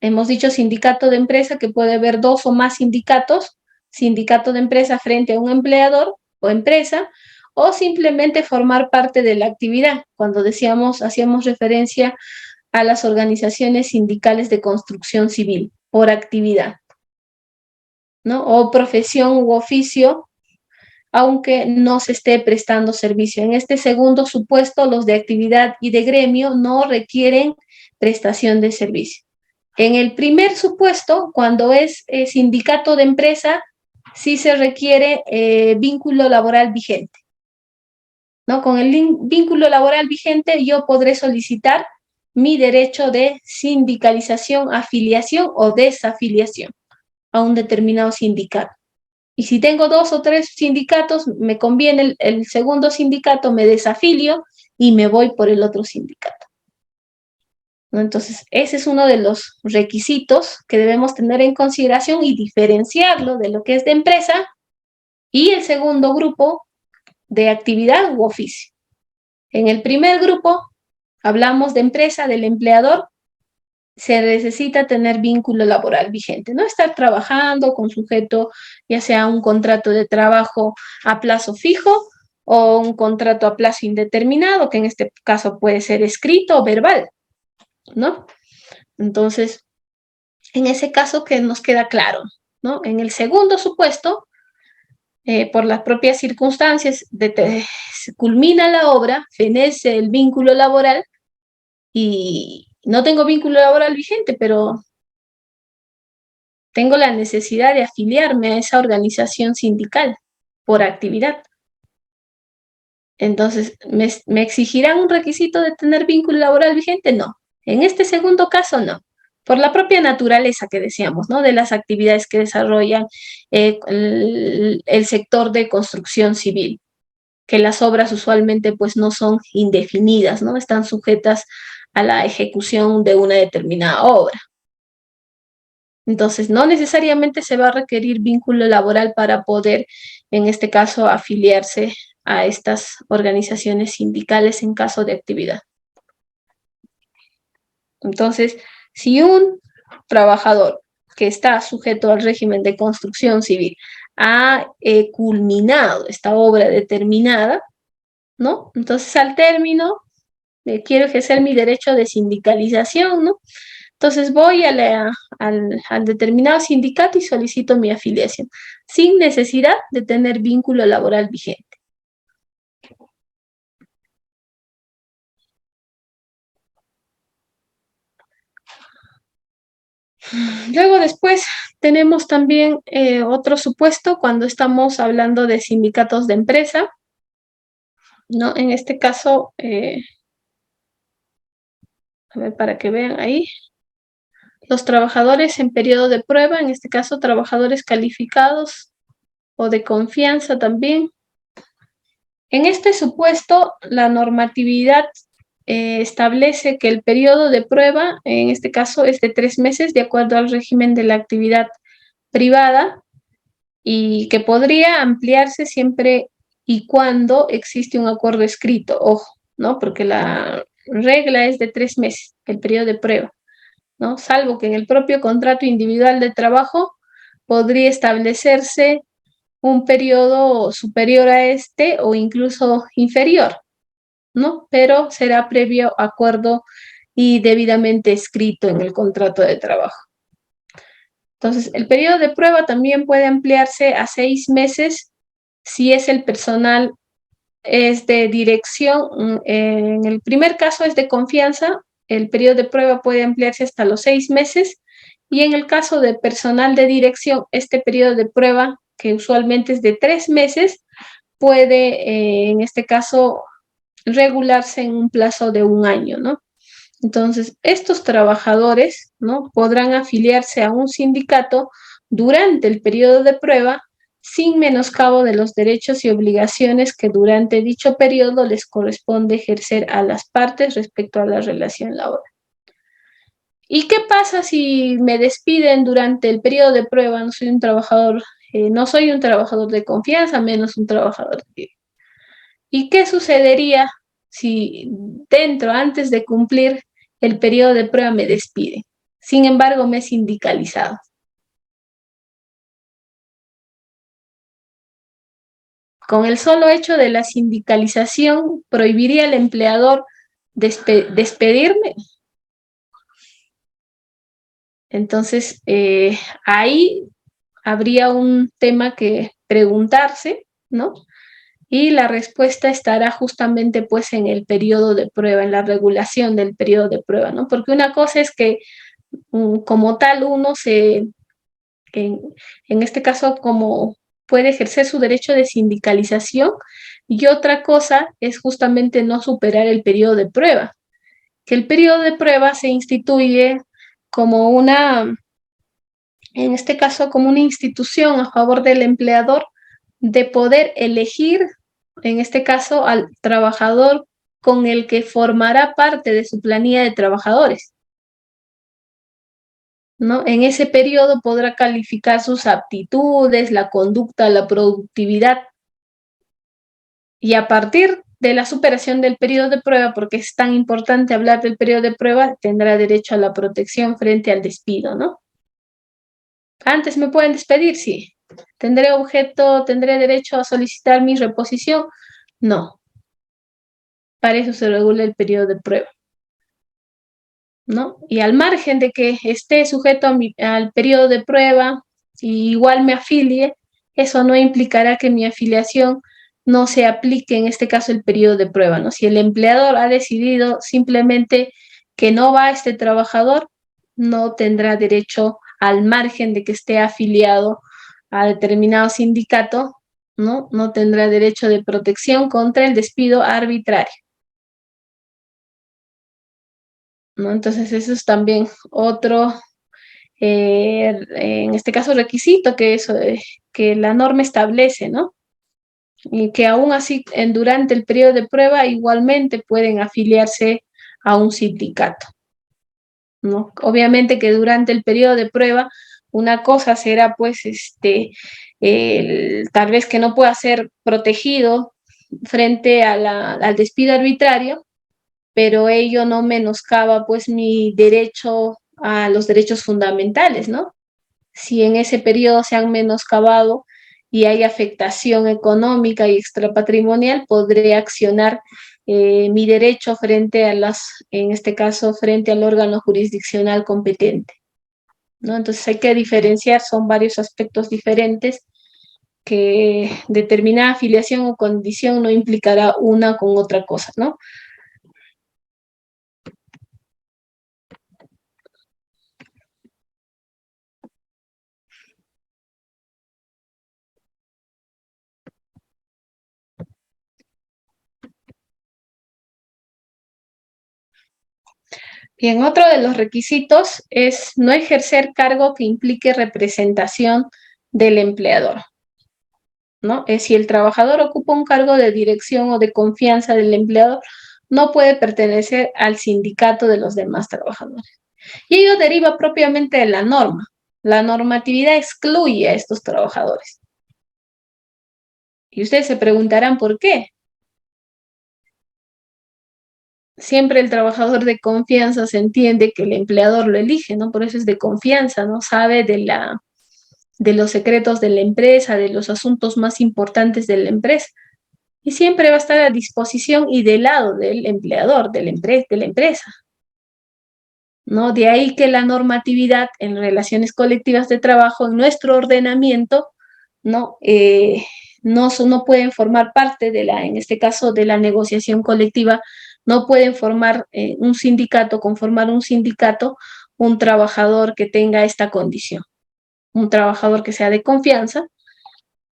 [SPEAKER 1] hemos dicho sindicato de empresa, que puede haber 2 o más sindicatos, sindicato de empresa frente a un empleador o empresa, o simplemente formar parte de la actividad. Cuando hacíamos referencia a las organizaciones sindicales de construcción civil, por actividad, ¿no? O profesión u oficio, aunque no se esté prestando servicio. En este segundo supuesto, los de actividad y de gremio no requieren prestación de servicio. En el primer supuesto, cuando es sindicato de empresa, sí se requiere vínculo laboral vigente, ¿no? Con el vínculo laboral vigente yo podré solicitar mi derecho de sindicalización, afiliación o desafiliación a un determinado sindicato. Y si tengo 2 o 3 sindicatos, me conviene el segundo sindicato, me desafilio y me voy por el otro sindicato, ¿no? Entonces, ese es uno de los requisitos que debemos tener en consideración y diferenciarlo de lo que es de empresa y el segundo grupo de actividad u oficio. En el primer grupo, hablamos de empresa, del empleador, se necesita tener vínculo laboral vigente, no estar trabajando con sujeto ya sea un contrato de trabajo a plazo fijo o un contrato a plazo indeterminado, que en este caso puede ser escrito o verbal, ¿no? Entonces, en ese caso que nos queda claro, ¿no? En el segundo supuesto, por las propias circunstancias, se culmina la obra, fenece el vínculo laboral y no tengo vínculo laboral vigente, pero tengo la necesidad de afiliarme a esa organización sindical por actividad. Entonces, ¿me exigirán un requisito de tener vínculo laboral vigente? No. En este segundo caso, no. Por la propia naturaleza que decíamos, ¿no? De las actividades que desarrollan el sector de construcción civil, que las obras usualmente pues no son indefinidas, ¿no? Están sujetas a la ejecución de una determinada obra. Entonces, no necesariamente se va a requerir vínculo laboral para poder, en este caso, afiliarse a estas organizaciones sindicales en caso de actividad. Entonces, si un trabajador que está sujeto al régimen de construcción civil ha culminado esta obra determinada, ¿no? Entonces, al término, quiero ejercer mi derecho de sindicalización, ¿no? Entonces voy al determinado sindicato y solicito mi afiliación, sin necesidad de tener vínculo laboral vigente. Luego después tenemos también otro supuesto cuando estamos hablando de sindicatos de empresa, ¿no? En este caso, a ver, para que vean ahí, los trabajadores en periodo de prueba, en este caso trabajadores calificados o de confianza también. En este supuesto, la normatividad establece que el periodo de prueba, en este caso, es de 3 meses, de acuerdo al régimen de la actividad privada, y que podría ampliarse siempre y cuando existe un acuerdo escrito, ojo, ¿no? Porque la regla es de 3 meses, el periodo de prueba, ¿no? Salvo que en el propio contrato individual de trabajo podría establecerse un periodo superior a este o incluso inferior, ¿no? Pero será previo acuerdo y debidamente escrito en el contrato de trabajo. Entonces, el periodo de prueba también puede ampliarse a 6 meses si es el personal es de dirección. En el primer caso es de confianza, el periodo de prueba puede ampliarse hasta los 6 meses, y en el caso de personal de dirección, este periodo de prueba, que usualmente es de 3 meses, puede, en este caso, regularse en un plazo de 1 año, ¿no? Entonces, estos trabajadores, ¿no?, podrán afiliarse a un sindicato durante el periodo de prueba sin menoscabo de los derechos y obligaciones que durante dicho periodo les corresponde ejercer a las partes respecto a la relación laboral. ¿Y qué pasa si me despiden durante el periodo de prueba? No soy un trabajador de confianza, menos un trabajador de... ¿Y qué sucedería si antes de cumplir el periodo de prueba me despiden? Sin embargo, me he sindicalizado. Con el solo hecho de la sindicalización, ¿prohibiría al empleador despedirme? Entonces, ahí habría un tema que preguntarse, ¿no? Y la respuesta estará justamente pues en el periodo de prueba, en la regulación del periodo de prueba, ¿no? Porque una cosa es que como tal en, en este caso, como puede ejercer su derecho de sindicalización, y otra cosa es justamente no superar el periodo de prueba, que el periodo de prueba se instituye como en este caso, como una institución a favor del empleador de poder elegir, en este caso, al trabajador con el que formará parte de su planilla de trabajadores, ¿no? En ese periodo podrá calificar sus aptitudes, la conducta, la productividad, y a partir de la superación del periodo de prueba, porque es tan importante hablar del periodo de prueba, tendrá derecho a la protección frente al despido, ¿no? Antes me pueden despedir, sí. ¿Tendré derecho a solicitar mi reposición? No. Para eso se regula el periodo de prueba, ¿no? Y al margen de que esté sujeto al periodo de prueba y igual me afilie, eso no implicará que mi afiliación no se aplique, en este caso, el periodo de prueba, ¿no? Si el empleador ha decidido simplemente que no va a este trabajador, no tendrá derecho, al margen de que esté afiliado a determinado sindicato, ¿no? No tendrá derecho de protección contra el despido arbitrario, ¿no? Entonces, eso es también otro, en este caso, requisito que la norma establece, ¿no? Y que aún así, durante el periodo de prueba, igualmente pueden afiliarse a un sindicato, ¿no? Obviamente que durante el periodo de prueba, una cosa será, pues, tal vez que no pueda ser protegido frente al despido arbitrario, pero ello no menoscaba pues mi derecho a los derechos fundamentales, ¿no? Si en ese periodo se han menoscabado y hay afectación económica y extrapatrimonial, podré accionar mi derecho frente en este caso, frente al órgano jurisdiccional competente, ¿no? Entonces hay que diferenciar, son varios aspectos diferentes, que determinada afiliación o condición no implicará una con otra cosa, ¿no? Bien, otro de los requisitos es no ejercer cargo que implique representación del empleador, ¿no? Si el trabajador ocupa un cargo de dirección o de confianza del empleador, no puede pertenecer al sindicato de los demás trabajadores. Y ello deriva propiamente de la norma. La normatividad excluye a estos trabajadores. Y ustedes se preguntarán por qué. Siempre el trabajador de confianza se entiende que el empleador lo elige, ¿no? Por eso es de confianza, ¿no? Sabe de los secretos de la empresa, de los asuntos más importantes de la empresa. Y siempre va a estar a disposición y del lado del empleador, de la empresa, ¿no? De ahí que la normatividad en relaciones colectivas de trabajo, en nuestro ordenamiento, ¿no? No pueden formar parte en este caso, de la negociación colectiva, no pueden formar conformar un sindicato, un trabajador que tenga esta condición, un trabajador que sea de confianza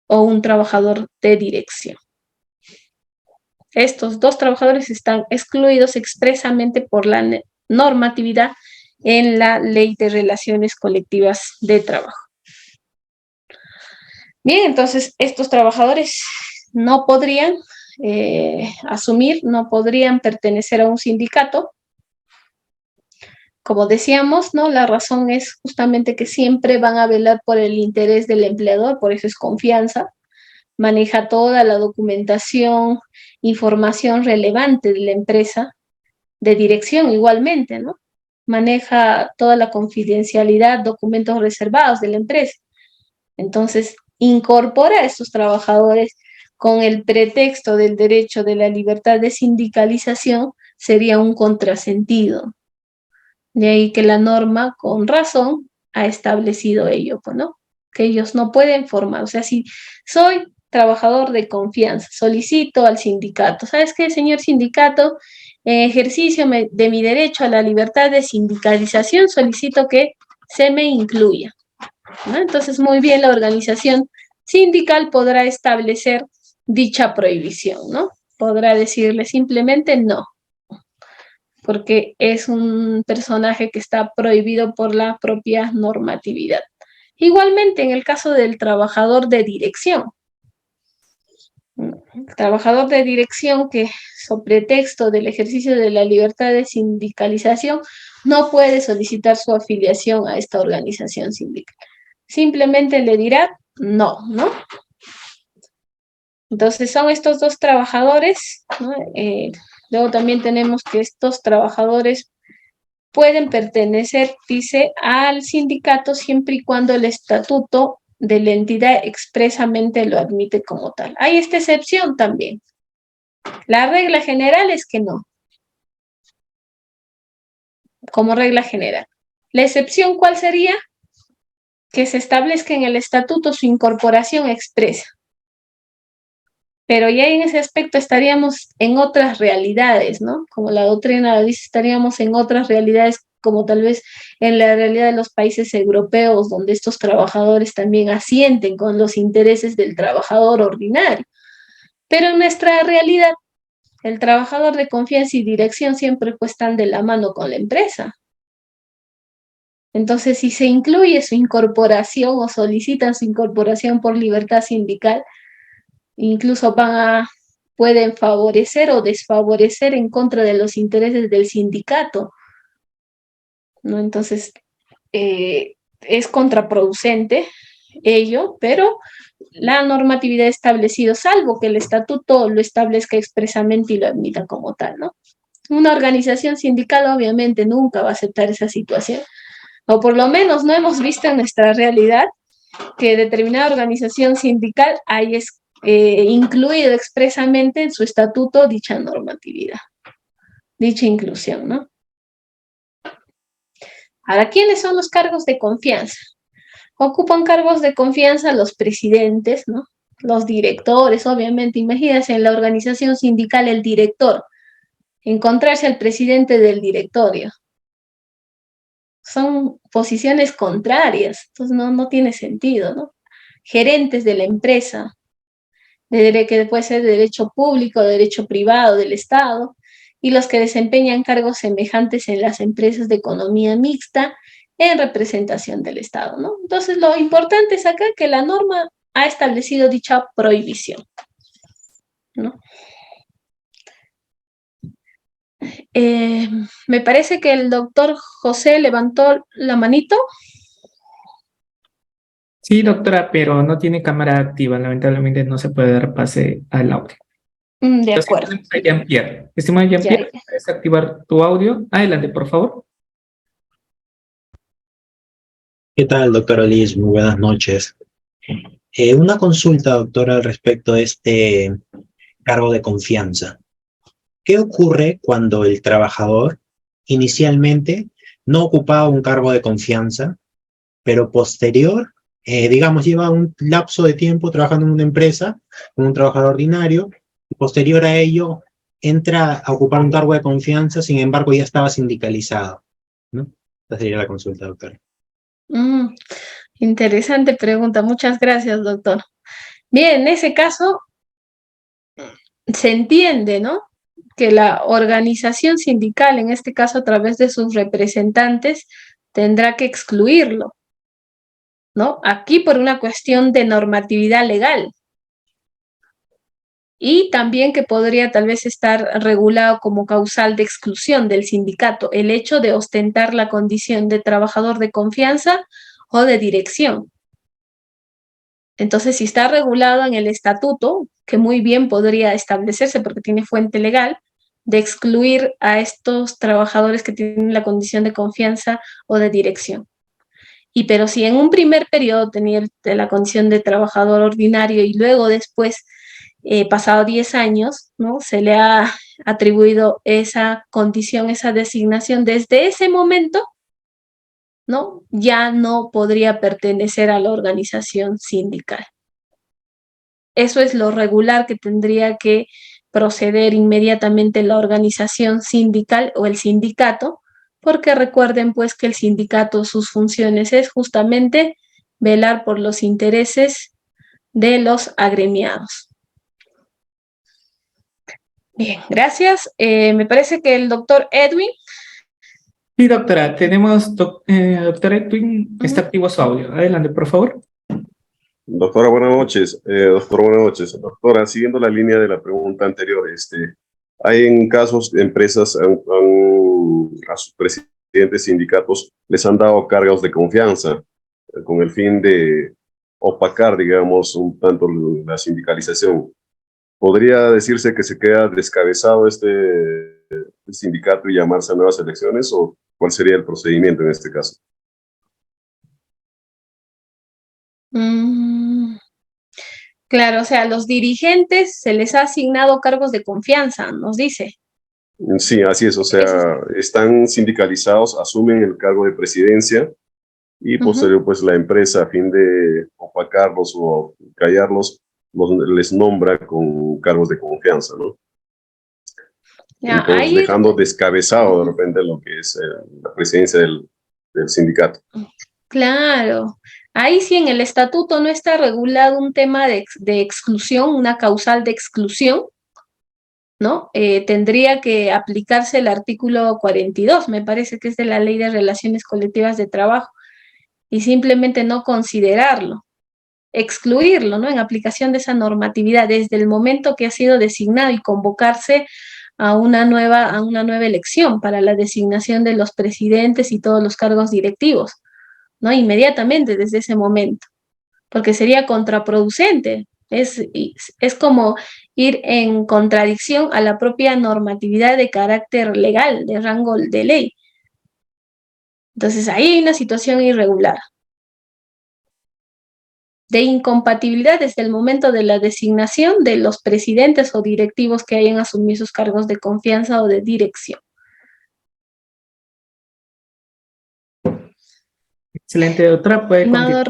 [SPEAKER 1] o un trabajador de dirección. Estos dos trabajadores están excluidos expresamente por la normatividad en la Ley de Relaciones Colectivas de Trabajo. Bien, entonces estos trabajadores no podrían no podrían pertenecer a un sindicato. Como decíamos, ¿no? La razón es justamente que siempre van a velar por el interés del empleador, por eso es confianza. Maneja toda la documentación, información relevante de la empresa, de dirección igualmente, ¿no? Maneja toda la confidencialidad, documentos reservados de la empresa. Entonces, incorpora a estos trabajadores con el pretexto del derecho de la libertad de sindicalización sería un contrasentido. De ahí que la norma, con razón, ha establecido ello, ¿no? Que ellos no pueden formar. O sea, si soy trabajador de confianza, solicito al sindicato, ¿sabes qué, señor sindicato? En ejercicio de mi derecho a la libertad de sindicalización, solicito que se me incluya, ¿no? Entonces, muy bien, la organización sindical podrá establecer dicha prohibición, ¿no? Podrá decirle simplemente no, porque es un personaje que está prohibido por la propia normatividad. Igualmente, en el caso del trabajador de dirección, el trabajador de dirección que, sobre pretexto del ejercicio de la libertad de sindicalización, no puede solicitar su afiliación a esta organización sindical. Simplemente le dirá no, ¿no? Entonces son estos dos trabajadores, ¿no? Luego también tenemos que estos trabajadores pueden pertenecer, dice, al sindicato siempre y cuando el estatuto de la entidad expresamente lo admite como tal. Hay esta excepción también. La regla general es que no, como regla general. La excepción, ¿cuál sería? Que se establezca en el estatuto su incorporación expresa. Pero ya en ese aspecto estaríamos en otras realidades, ¿no? Como la doctrina dice, estaríamos en otras realidades, como tal vez en la realidad de los países europeos, donde estos trabajadores también asienten con los intereses del trabajador ordinario. Pero en nuestra realidad, el trabajador de confianza y dirección siempre pues están de la mano con la empresa. Entonces, si se incluye su incorporación o solicitan su incorporación por libertad sindical, incluso pueden favorecer o desfavorecer en contra de los intereses del sindicato, ¿no? Entonces, es contraproducente ello, pero la normatividad ha establecido, salvo que el estatuto lo establezca expresamente y lo admita como tal, ¿no? Una organización sindical obviamente nunca va a aceptar esa situación, o por lo menos no hemos visto en nuestra realidad que determinada organización sindical haya incluido expresamente en su estatuto dicha normatividad, dicha inclusión, ¿no? Ahora, ¿quiénes son los cargos de confianza? Ocupan cargos de confianza los presidentes, ¿no? Los directores, obviamente. Imagínense en la organización sindical el director, encontrarse al presidente del directorio. Son posiciones contrarias, entonces no tiene sentido, ¿no? Gerentes de la empresa, que puede ser de derecho público, de derecho privado, del Estado, y los que desempeñan cargos semejantes en las empresas de economía mixta en representación del Estado, ¿no? Entonces, lo importante es acá que la norma ha establecido dicha prohibición, ¿no? Me parece que el doctor José levantó la manito.
[SPEAKER 2] Sí, doctora, pero no tiene cámara activa. Lamentablemente no se puede dar pase al audio.
[SPEAKER 1] De
[SPEAKER 2] Entonces,
[SPEAKER 1] acuerdo.
[SPEAKER 2] tenemos a Jean-Pierre. Estimado
[SPEAKER 1] Ya,
[SPEAKER 2] Jean-Pierre,
[SPEAKER 1] ya.
[SPEAKER 2] ¿puedes activar tu audio? Adelante, por favor.
[SPEAKER 4] ¿Qué tal, doctora Liz? Muy buenas noches. Una consulta, doctora, al respecto de este cargo de confianza. ¿Qué ocurre cuando el trabajador inicialmente no ocupaba un cargo de confianza, pero posterior, digamos, lleva un lapso de tiempo trabajando en una empresa como un trabajador ordinario, y posterior a ello entra a ocupar un cargo de confianza, sin embargo ya estaba sindicalizado, ¿no? Esa sería la consulta, doctora.
[SPEAKER 1] Interesante pregunta. Muchas gracias, doctor. Bien, en ese caso se entiende, ¿no? Que la organización sindical, en este caso a través de sus representantes, tendrá que excluirlo, ¿no? Aquí por una cuestión de normatividad legal. Y también que podría tal vez estar regulado como causal de exclusión del sindicato el hecho de ostentar la condición de trabajador de confianza o de dirección. Entonces, si está regulado en el estatuto, que muy bien podría establecerse porque tiene fuente legal, de excluir a estos trabajadores que tienen la condición de confianza o de dirección. Pero si en un primer periodo tenía la condición de trabajador ordinario y luego después, pasado 10 años, ¿no? Se le ha atribuido esa condición, esa designación, desde ese momento, ¿no? Ya no podría pertenecer a la organización sindical. Eso es lo regular que tendría que proceder inmediatamente la organización sindical o el sindicato, porque recuerden pues que el sindicato, sus funciones es justamente velar por los intereses de los agremiados. Bien, gracias. Me parece que el doctor Edwin.
[SPEAKER 2] Sí, doctora, tenemos, doctor Edwin, está activo su audio. Adelante, por favor.
[SPEAKER 5] Doctora, buenas noches. Buenas noches. Doctora, siguiendo la línea de la pregunta anterior, hay en casos de empresas a sus presidentes sindicatos les han dado cargos de confianza con el fin de opacar, digamos, un tanto la sindicalización. ¿Podría decirse que se queda descabezado este sindicato y llamarse a nuevas elecciones o cuál sería el procedimiento en este caso?
[SPEAKER 1] Claro, o sea, a los dirigentes se les ha asignado cargos de confianza, nos dice.
[SPEAKER 5] Sí, así es, o sea, están sindicalizados, asumen el cargo de presidencia y posterior, pues la empresa, a fin de opacarlos o callarlos, les nombra con cargos de confianza, ¿no?
[SPEAKER 1] Ya,
[SPEAKER 5] Entonces, dejando descabezado de repente lo que es la presidencia del sindicato.
[SPEAKER 1] Claro, ahí sí en el estatuto no está regulado un tema de exclusión, una causal de exclusión, ¿no? Tendría que aplicarse el artículo 42, me parece que es de la Ley de Relaciones Colectivas de Trabajo, y simplemente no considerarlo, excluirlo, ¿no? En aplicación de esa normatividad desde el momento que ha sido designado y convocarse a una nueva elección para la designación de los presidentes y todos los cargos directivos, ¿no? Inmediatamente desde ese momento, porque sería contraproducente. Es como ir en contradicción a la propia normatividad de carácter legal, de rango de ley. Entonces ahí hay una situación irregular, de incompatibilidad desde el momento de la designación de los presidentes o directivos que hayan asumido sus cargos de confianza o de dirección.
[SPEAKER 2] Excelente, doctora. ¿Puede continuar?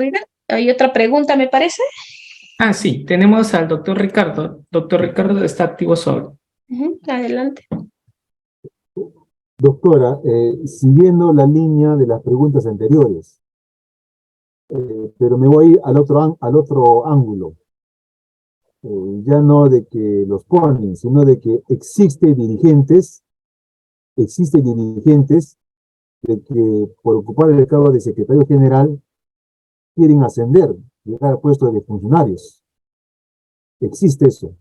[SPEAKER 1] ¿Hay otra pregunta, me parece?
[SPEAKER 2] Ah, sí, tenemos al doctor Ricardo. Doctor Ricardo, está activo su audio.
[SPEAKER 1] Adelante.
[SPEAKER 3] Doctora, siguiendo la línea de las preguntas anteriores, pero me voy al otro ángulo. Ya no de que los ponen, sino de que existen dirigentes existen dirigentes de que por ocupar el cargo de secretario general quieren ascender, llegar al puesto de funcionarios. Existe eso.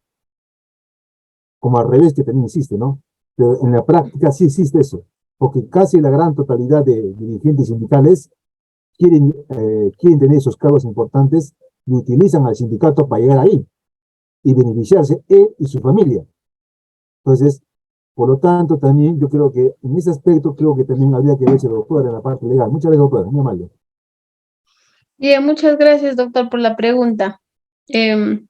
[SPEAKER 3] Como al revés que también existe, ¿no? Pero en la práctica sí existe eso, porque casi la gran totalidad de dirigentes sindicales quieren tener esos cargos importantes y utilizan al sindicato para llegar ahí y beneficiarse él y su familia. Entonces, por lo tanto, también yo creo que en ese aspecto creo que también habría que verse, doctora, en la parte legal. Muchas gracias, doctora, muy amable.
[SPEAKER 1] Bien, muchas gracias, doctor, por la pregunta. Bien,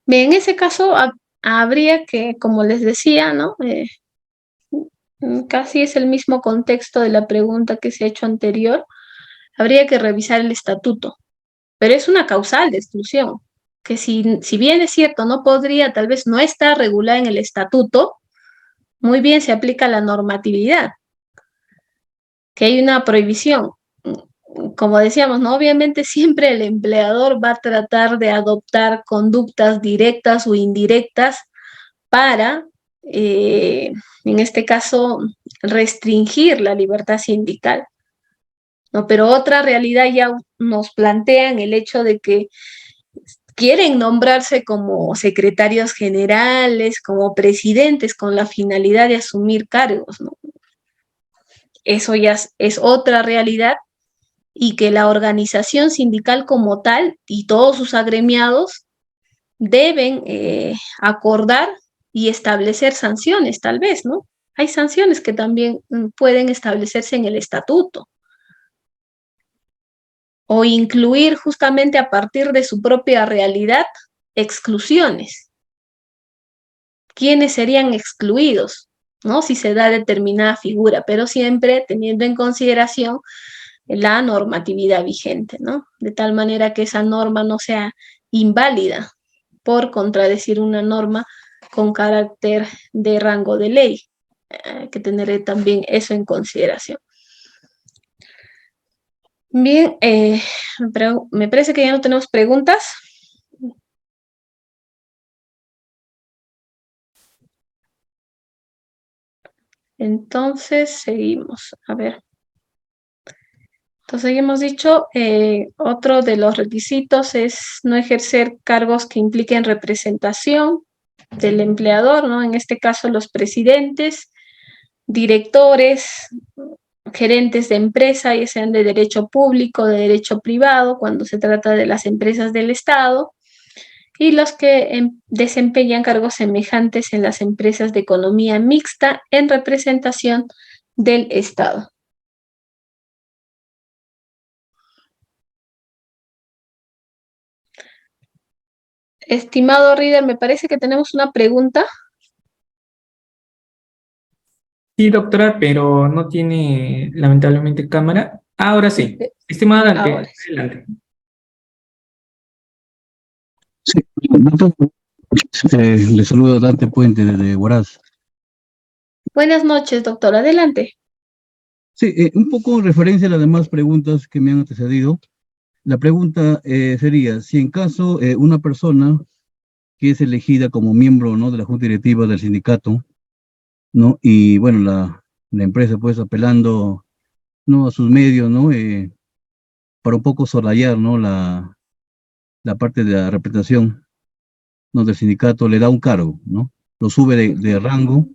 [SPEAKER 1] en ese caso habría que, como les decía, ¿no? Casi es el mismo contexto de la pregunta que se ha hecho anterior. Habría que revisar el estatuto, pero es una causal de exclusión, que si bien es cierto, no podría, tal vez no está regulada en el estatuto, muy bien se aplica la normatividad, que hay una prohibición. Como decíamos, ¿no? Obviamente siempre el empleador va a tratar de adoptar conductas directas o indirectas para, en este caso, restringir la libertad sindical, ¿no? Pero otra realidad ya nos plantean el hecho de que quieren nombrarse como secretarios generales, como presidentes, con la finalidad de asumir cargos, ¿no? Eso ya es otra realidad, y que la organización sindical como tal y todos sus agremiados deben acordar y establecer sanciones, tal vez, ¿no? Hay sanciones que también pueden establecerse en el estatuto o incluir justamente a partir de su propia realidad exclusiones. ¿Quiénes serían excluidos? ¿No? Si se da determinada figura, pero siempre teniendo en consideración la normatividad vigente, ¿no? De tal manera que esa norma no sea inválida por contradecir una norma con carácter de rango de ley. Hay que tener también eso en consideración. Bien, me parece que ya no tenemos preguntas. Entonces, seguimos. A ver. Entonces, ya hemos dicho, otro de los requisitos es no ejercer cargos que impliquen representación del empleador, ¿no? En este caso, los presidentes, directores, gerentes de empresa, ya sean de derecho público, de derecho privado, cuando se trata de las empresas del Estado, y los que desempeñan cargos semejantes en las empresas de economía mixta en representación del Estado. Estimado Reader, me parece que tenemos una pregunta.
[SPEAKER 2] Sí, doctora, pero no tiene lamentablemente cámara. Ahora sí. Estimada Dante,
[SPEAKER 1] Ahora sí.
[SPEAKER 2] adelante.
[SPEAKER 6] Sí, doctor, le saludo a Dante Puente desde Huaraz.
[SPEAKER 1] Buenas noches, doctor. Adelante.
[SPEAKER 6] Sí, un poco en referencia a las demás preguntas que me han antecedido. La pregunta sería, si en caso una persona que es elegida como miembro, ¿no?, de la junta directiva del sindicato, ¿no?, y bueno, la empresa pues apelando, ¿no?, a sus medios, ¿no?, para un poco soslayar, ¿no?, la parte de la representación, ¿no?, del sindicato, le da un cargo, ¿no?, lo sube de rango,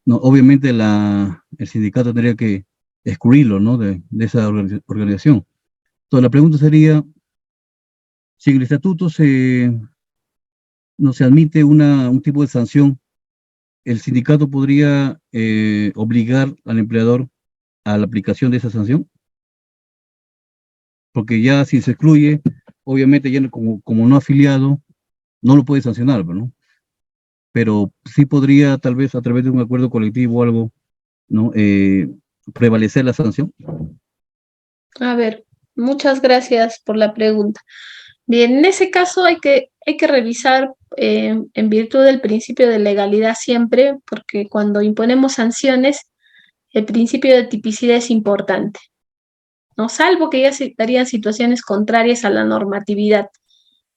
[SPEAKER 6] ¿no? Obviamente el sindicato tendría que excluirlo, ¿no?, de esa organización. Entonces la pregunta sería, si en el estatuto no se admite un tipo de sanción, ¿el sindicato podría obligar al empleador a la aplicación de esa sanción? Porque ya si se excluye, obviamente ya como no afiliado, no lo puede sancionar, ¿no? Pero sí podría, tal vez a través de un acuerdo colectivo o algo, ¿no?, prevalecer la sanción.
[SPEAKER 1] A ver, muchas gracias por la pregunta. Bien, en ese caso hay que revisar en virtud del principio de legalidad siempre, porque cuando imponemos sanciones, el principio de tipicidad es importante, ¿no? Salvo que ya se darían situaciones contrarias a la normatividad,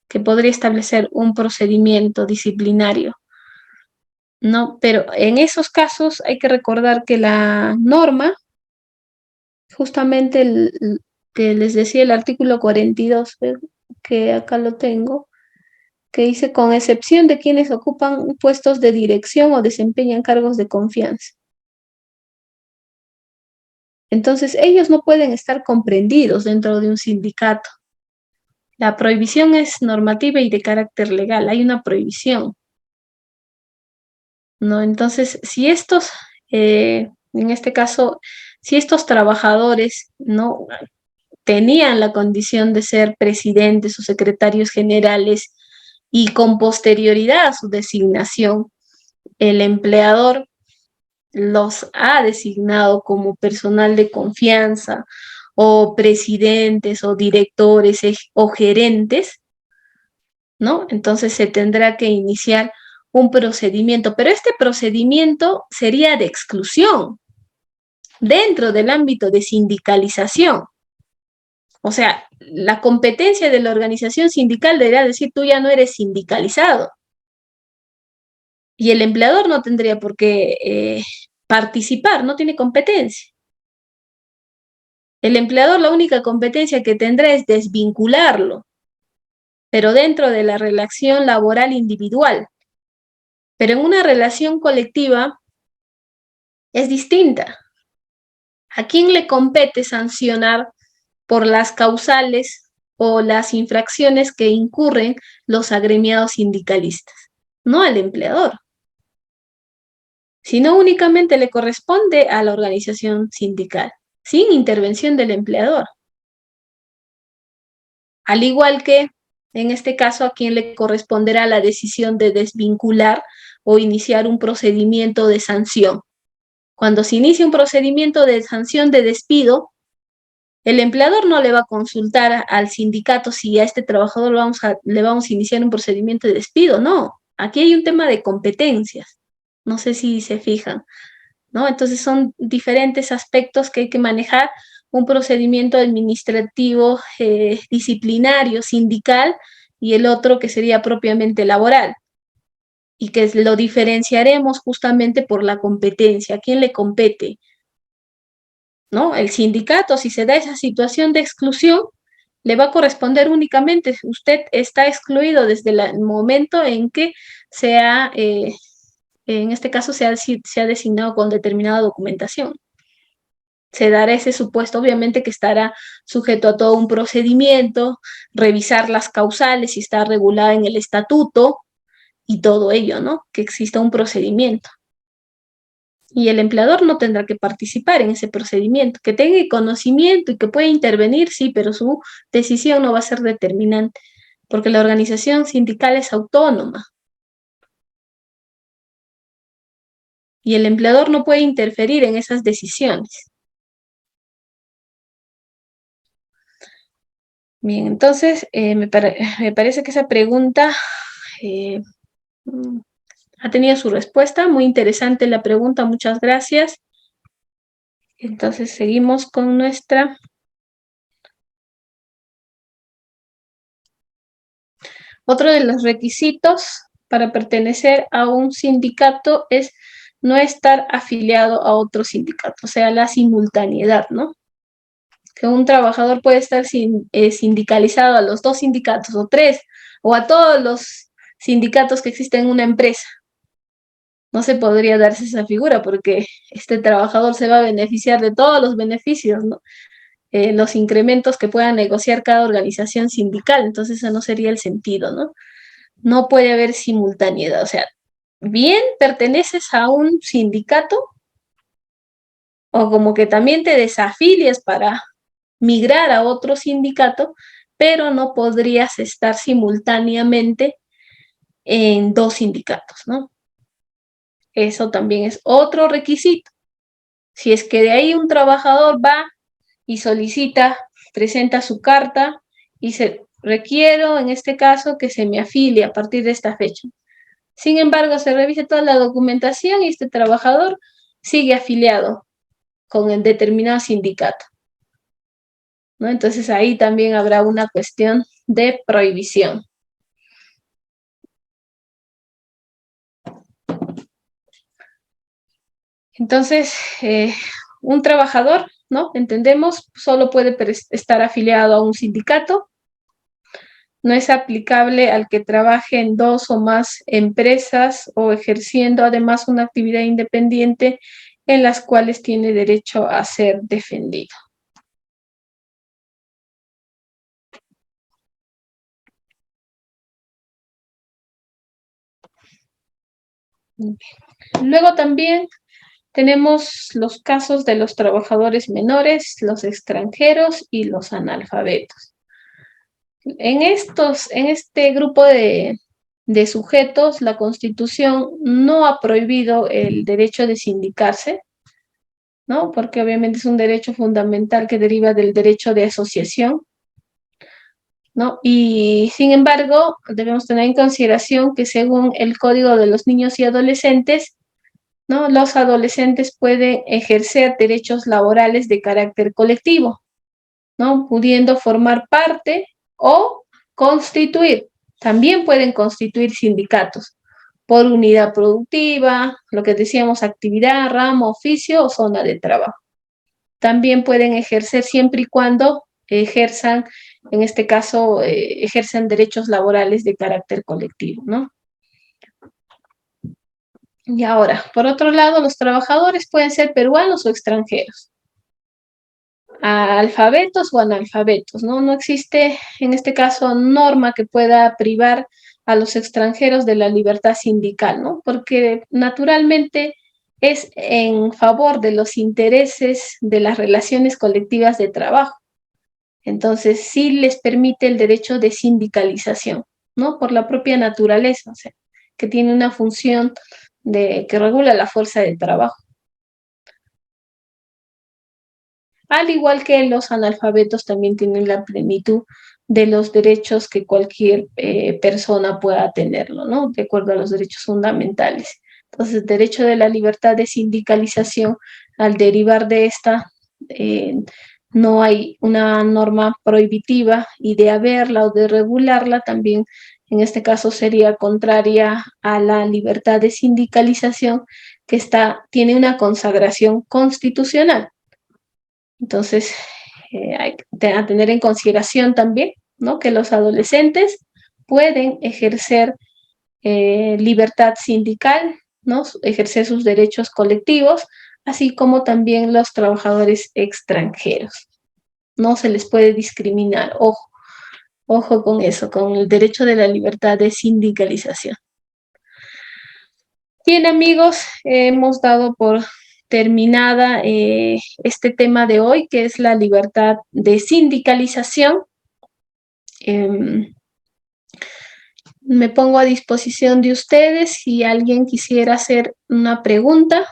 [SPEAKER 1] que podría establecer un procedimiento disciplinario. ¿no? Pero en esos casos hay que recordar que la norma, justamente que les decía el artículo 42, que acá lo tengo, que dice, con excepción de quienes ocupan puestos de dirección o desempeñan cargos de confianza. Entonces, ellos no pueden estar comprendidos dentro de un sindicato. La prohibición es normativa y de carácter legal, hay una prohibición, ¿no? Entonces, si estos, en este caso, si estos trabajadores no tenían la condición de ser presidentes o secretarios generales y con posterioridad a su designación, el empleador los ha designado como personal de confianza o presidentes o directores o gerentes, ¿no? Entonces se tendrá que iniciar un procedimiento, pero este procedimiento sería de exclusión dentro del ámbito de sindicalización. O sea, la competencia de la organización sindical debería decir, tú ya no eres sindicalizado. Y el empleador no tendría por qué participar, no tiene competencia. El empleador la única competencia que tendrá es desvincularlo, pero dentro de la relación laboral individual. Pero en una relación colectiva es distinta. ¿A quién le compete sancionar por las causales o las infracciones que incurren los agremiados sindicalistas? No al empleador, sino únicamente le corresponde a la organización sindical, sin intervención del empleador. Al igual que, en este caso, a quien le corresponderá la decisión de desvincular o iniciar un procedimiento de sanción. Cuando se inicia un procedimiento de sanción de despido, el empleador no le va a consultar al sindicato si a este trabajador le vamos a iniciar un procedimiento de despido, no. Aquí hay un tema de competencias, no sé si se fijan, ¿no? Entonces son diferentes aspectos que hay que manejar, un procedimiento administrativo, disciplinario, sindical, y el otro que sería propiamente laboral, y que lo diferenciaremos justamente por la competencia, ¿a quién le compete? ¿No? El sindicato, si se da esa situación de exclusión, le va a corresponder únicamente, usted está excluido desde el momento en que sea, en este caso se ha designado con determinada documentación. Se dará ese supuesto, obviamente que estará sujeto a todo un procedimiento, revisar las causales si está regulada en el estatuto y todo ello, ¿no? Que exista un procedimiento. Y el empleador no tendrá que participar en ese procedimiento, que tenga conocimiento y que pueda intervenir, sí, pero su decisión no va a ser determinante, porque la organización sindical es autónoma. Y el empleador no puede interferir en esas decisiones. Bien, entonces me parece que esa pregunta ha tenido su respuesta. Muy interesante la pregunta, muchas gracias. Entonces seguimos con nuestra... Otro de los requisitos para pertenecer a un sindicato es no estar afiliado a otro sindicato, o sea, la simultaneidad, ¿no? Que un trabajador puede estar sindicalizado a los 2 sindicatos o 3, o a todos los sindicatos que existen en una empresa. No se podría darse esa figura porque este trabajador se va a beneficiar de todos los beneficios, ¿no? Los incrementos que pueda negociar cada organización sindical, entonces ese no sería el sentido, ¿no? No puede haber simultaneidad, o sea, bien perteneces a un sindicato o como que también te desafilias para migrar a otro sindicato, pero no podrías estar simultáneamente en 2 sindicatos, ¿no? Eso también es otro requisito. Si es que de ahí un trabajador va y solicita, presenta su carta y se requiero en este caso que se me afilie a partir de esta fecha. Sin embargo, se revisa toda la documentación y este trabajador sigue afiliado con el determinado sindicato, ¿no? Entonces ahí también habrá una cuestión de prohibición. Entonces, un trabajador, ¿no? Entendemos, solo puede estar afiliado a un sindicato. No es aplicable al que trabaje en 2 o más empresas o ejerciendo además una actividad independiente en las cuales tiene derecho a ser defendido. Luego también tenemos los casos de los trabajadores menores, los extranjeros y los analfabetos. En este grupo de sujetos, la Constitución no ha prohibido el derecho de sindicarse, ¿no? Porque obviamente es un derecho fundamental que deriva del derecho de asociación, ¿no? Y sin embargo, debemos tener en consideración que según el Código de los Niños y Adolescentes, ¿no? Los adolescentes pueden ejercer derechos laborales de carácter colectivo, ¿no? Pudiendo formar parte o constituir. También pueden constituir sindicatos por unidad productiva, lo que decíamos, actividad, ramo, oficio o zona de trabajo. También pueden ejercer siempre y cuando ejerzan, en este caso, ejercen derechos laborales de carácter colectivo, ¿no? Y ahora, por otro lado, los trabajadores pueden ser peruanos o extranjeros, alfabetos o analfabetos, ¿no? No existe, en este caso, norma que pueda privar a los extranjeros de la libertad sindical, ¿no? Porque naturalmente es en favor de los intereses de las relaciones colectivas de trabajo. Entonces, sí les permite el derecho de sindicalización, ¿no? Por la propia naturaleza, o sea, que tiene una función que regula la fuerza de trabajo. Al igual que los analfabetos también tienen la plenitud de los derechos que cualquier persona pueda tenerlo, ¿no? De acuerdo a los derechos fundamentales. Entonces, el derecho de la libertad de sindicalización, al derivar de esta, no hay una norma prohibitiva, y de haberla o de regularla también, en este caso, sería contraria a la libertad de sindicalización que tiene una consagración constitucional. Entonces, hay que tener en consideración también, ¿no? Que los adolescentes pueden ejercer libertad sindical, ¿no? Ejercer sus derechos colectivos, así como también los trabajadores extranjeros. No se les puede discriminar, ojo con eso, con el derecho de la libertad de sindicalización. Bien, amigos, hemos dado por terminada este tema de hoy, que es la libertad de sindicalización. Me pongo a disposición de ustedes si alguien quisiera hacer una pregunta.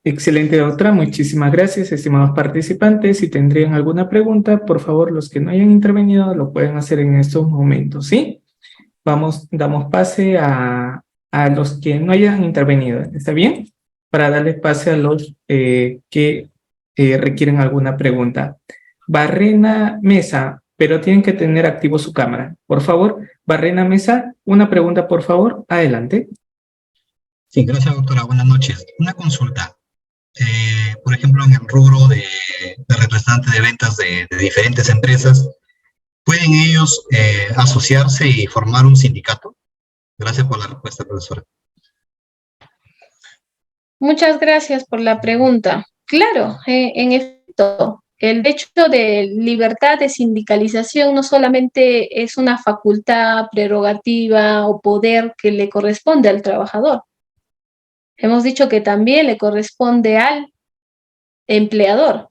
[SPEAKER 2] Excelente, doctora. Muchísimas gracias, estimados participantes. Si tendrían alguna pregunta, por favor, los que no hayan intervenido lo pueden hacer en estos momentos, ¿sí? Damos pase a los que no hayan intervenido, ¿está bien? Para darle pase a los que requieren alguna pregunta. Barrena Mesa, pero tienen que tener activo su cámara. Por favor, Barrena Mesa, una pregunta, por favor. Adelante.
[SPEAKER 7] Sí, gracias, doctora. Buenas noches. Una consulta. Por ejemplo, en el rubro de representantes de ventas de diferentes empresas, ¿pueden ellos asociarse y formar un sindicato? Gracias por la respuesta, profesora.
[SPEAKER 1] Muchas gracias por la pregunta. Claro, en efecto, el derecho de libertad de sindicalización no solamente es una facultad, prerrogativa o poder que le corresponde al trabajador. Hemos dicho que también le corresponde al empleador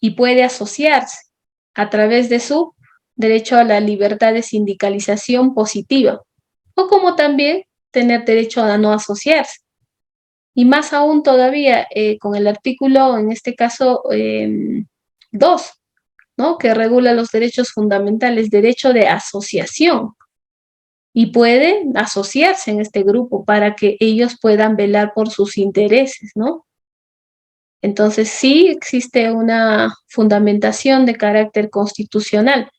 [SPEAKER 1] y puede asociarse a través de su derecho a la libertad de sindicalización positiva, o como también tener derecho a no asociarse. Y más aún todavía con el artículo, en este caso, 2, ¿no? Que regula los derechos fundamentales, derecho de asociación. Y puede asociarse en este grupo para que ellos puedan velar por sus intereses, ¿no? Entonces sí existe una fundamentación de carácter constitucional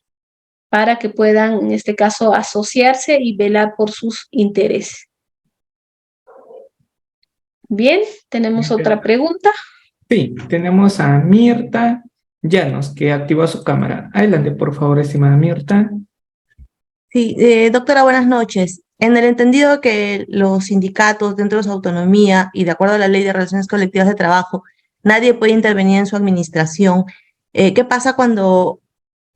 [SPEAKER 1] para que puedan, en este caso, asociarse y velar por sus intereses. Bien, tenemos otra pregunta.
[SPEAKER 2] Sí, tenemos a Mirta Llanos, que activó su cámara. Adelante, por favor, estimada Mirta.
[SPEAKER 8] Sí, doctora, buenas noches. En el entendido que los sindicatos dentro de su autonomía y de acuerdo a la Ley de Relaciones Colectivas de Trabajo, nadie puede intervenir en su administración, ¿qué pasa cuando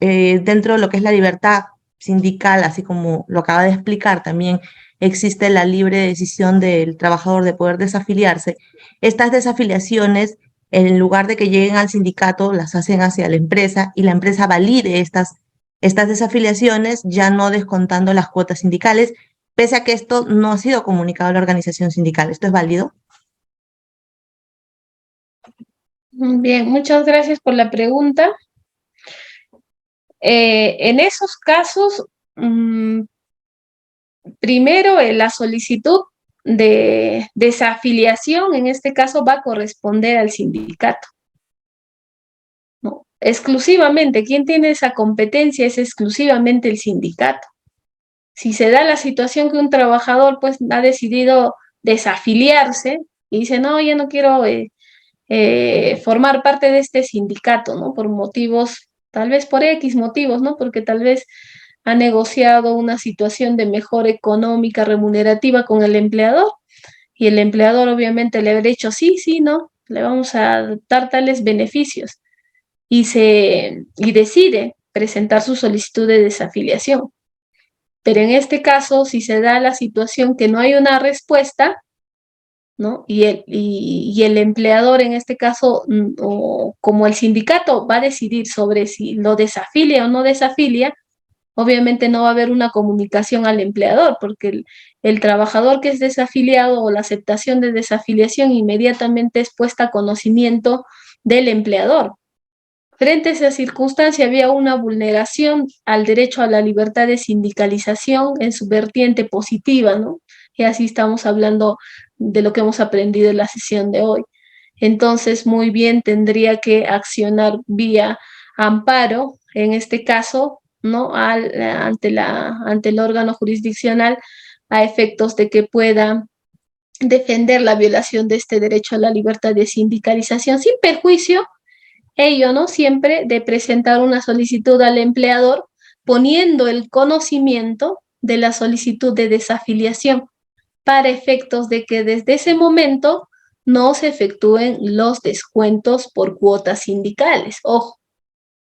[SPEAKER 8] dentro de lo que es la libertad sindical, así como lo acaba de explicar, también existe la libre decisión del trabajador de poder desafiliarse? Estas desafiliaciones, en lugar de que lleguen al sindicato, las hacen hacia la empresa y la empresa valide estas desafiliaciones, ya no descontando las cuotas sindicales, pese a que esto no ha sido comunicado a la organización sindical. ¿Esto es válido?
[SPEAKER 1] Bien, muchas gracias por la pregunta. En esos casos, primero la solicitud de desafiliación, en este caso, va a corresponder al sindicato, ¿no? Exclusivamente, quien tiene esa competencia es exclusivamente el sindicato. Si se da la situación que un trabajador pues ha decidido desafiliarse y dice, no, ya no quiero formar parte de este sindicato, ¿no? Por motivos, tal vez por X motivos, ¿no? Porque tal vez ha negociado una situación de mejora económica, remunerativa con el empleador, y el empleador obviamente le habrá dicho, sí, sí, ¿no? Le vamos a dar tales beneficios, y decide presentar su solicitud de desafiliación. Pero en este caso, si se da la situación que no hay una respuesta, ¿no? Y el empleador, en este caso, o como el sindicato va a decidir sobre si lo desafilia o no desafilia, obviamente no va a haber una comunicación al empleador, porque el trabajador que es desafiliado o la aceptación de desafiliación inmediatamente es puesta a conocimiento del empleador. Frente a esa circunstancia había una vulneración al derecho a la libertad de sindicalización en su vertiente positiva, ¿no? Y así estamos hablando de lo que hemos aprendido en la sesión de hoy. Entonces, muy bien, tendría que accionar vía amparo, en este caso, ¿no? Ante el órgano jurisdiccional, a efectos de que pueda defender la violación de este derecho a la libertad de sindicalización, sin perjuicio ello, ¿no? Siempre de presentar una solicitud al empleador poniendo el conocimiento de la solicitud de desafiliación para efectos de que desde ese momento no se efectúen los descuentos por cuotas sindicales. Ojo,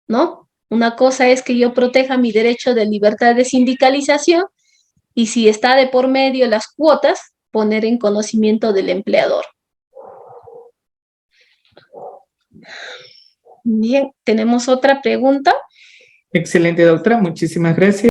[SPEAKER 1] ¿no? Una cosa es que yo proteja mi derecho de libertad de sindicalización, y si está de por medio las cuotas, poner en conocimiento del empleador. Bien, tenemos otra pregunta.
[SPEAKER 2] Excelente, doctora. Muchísimas gracias.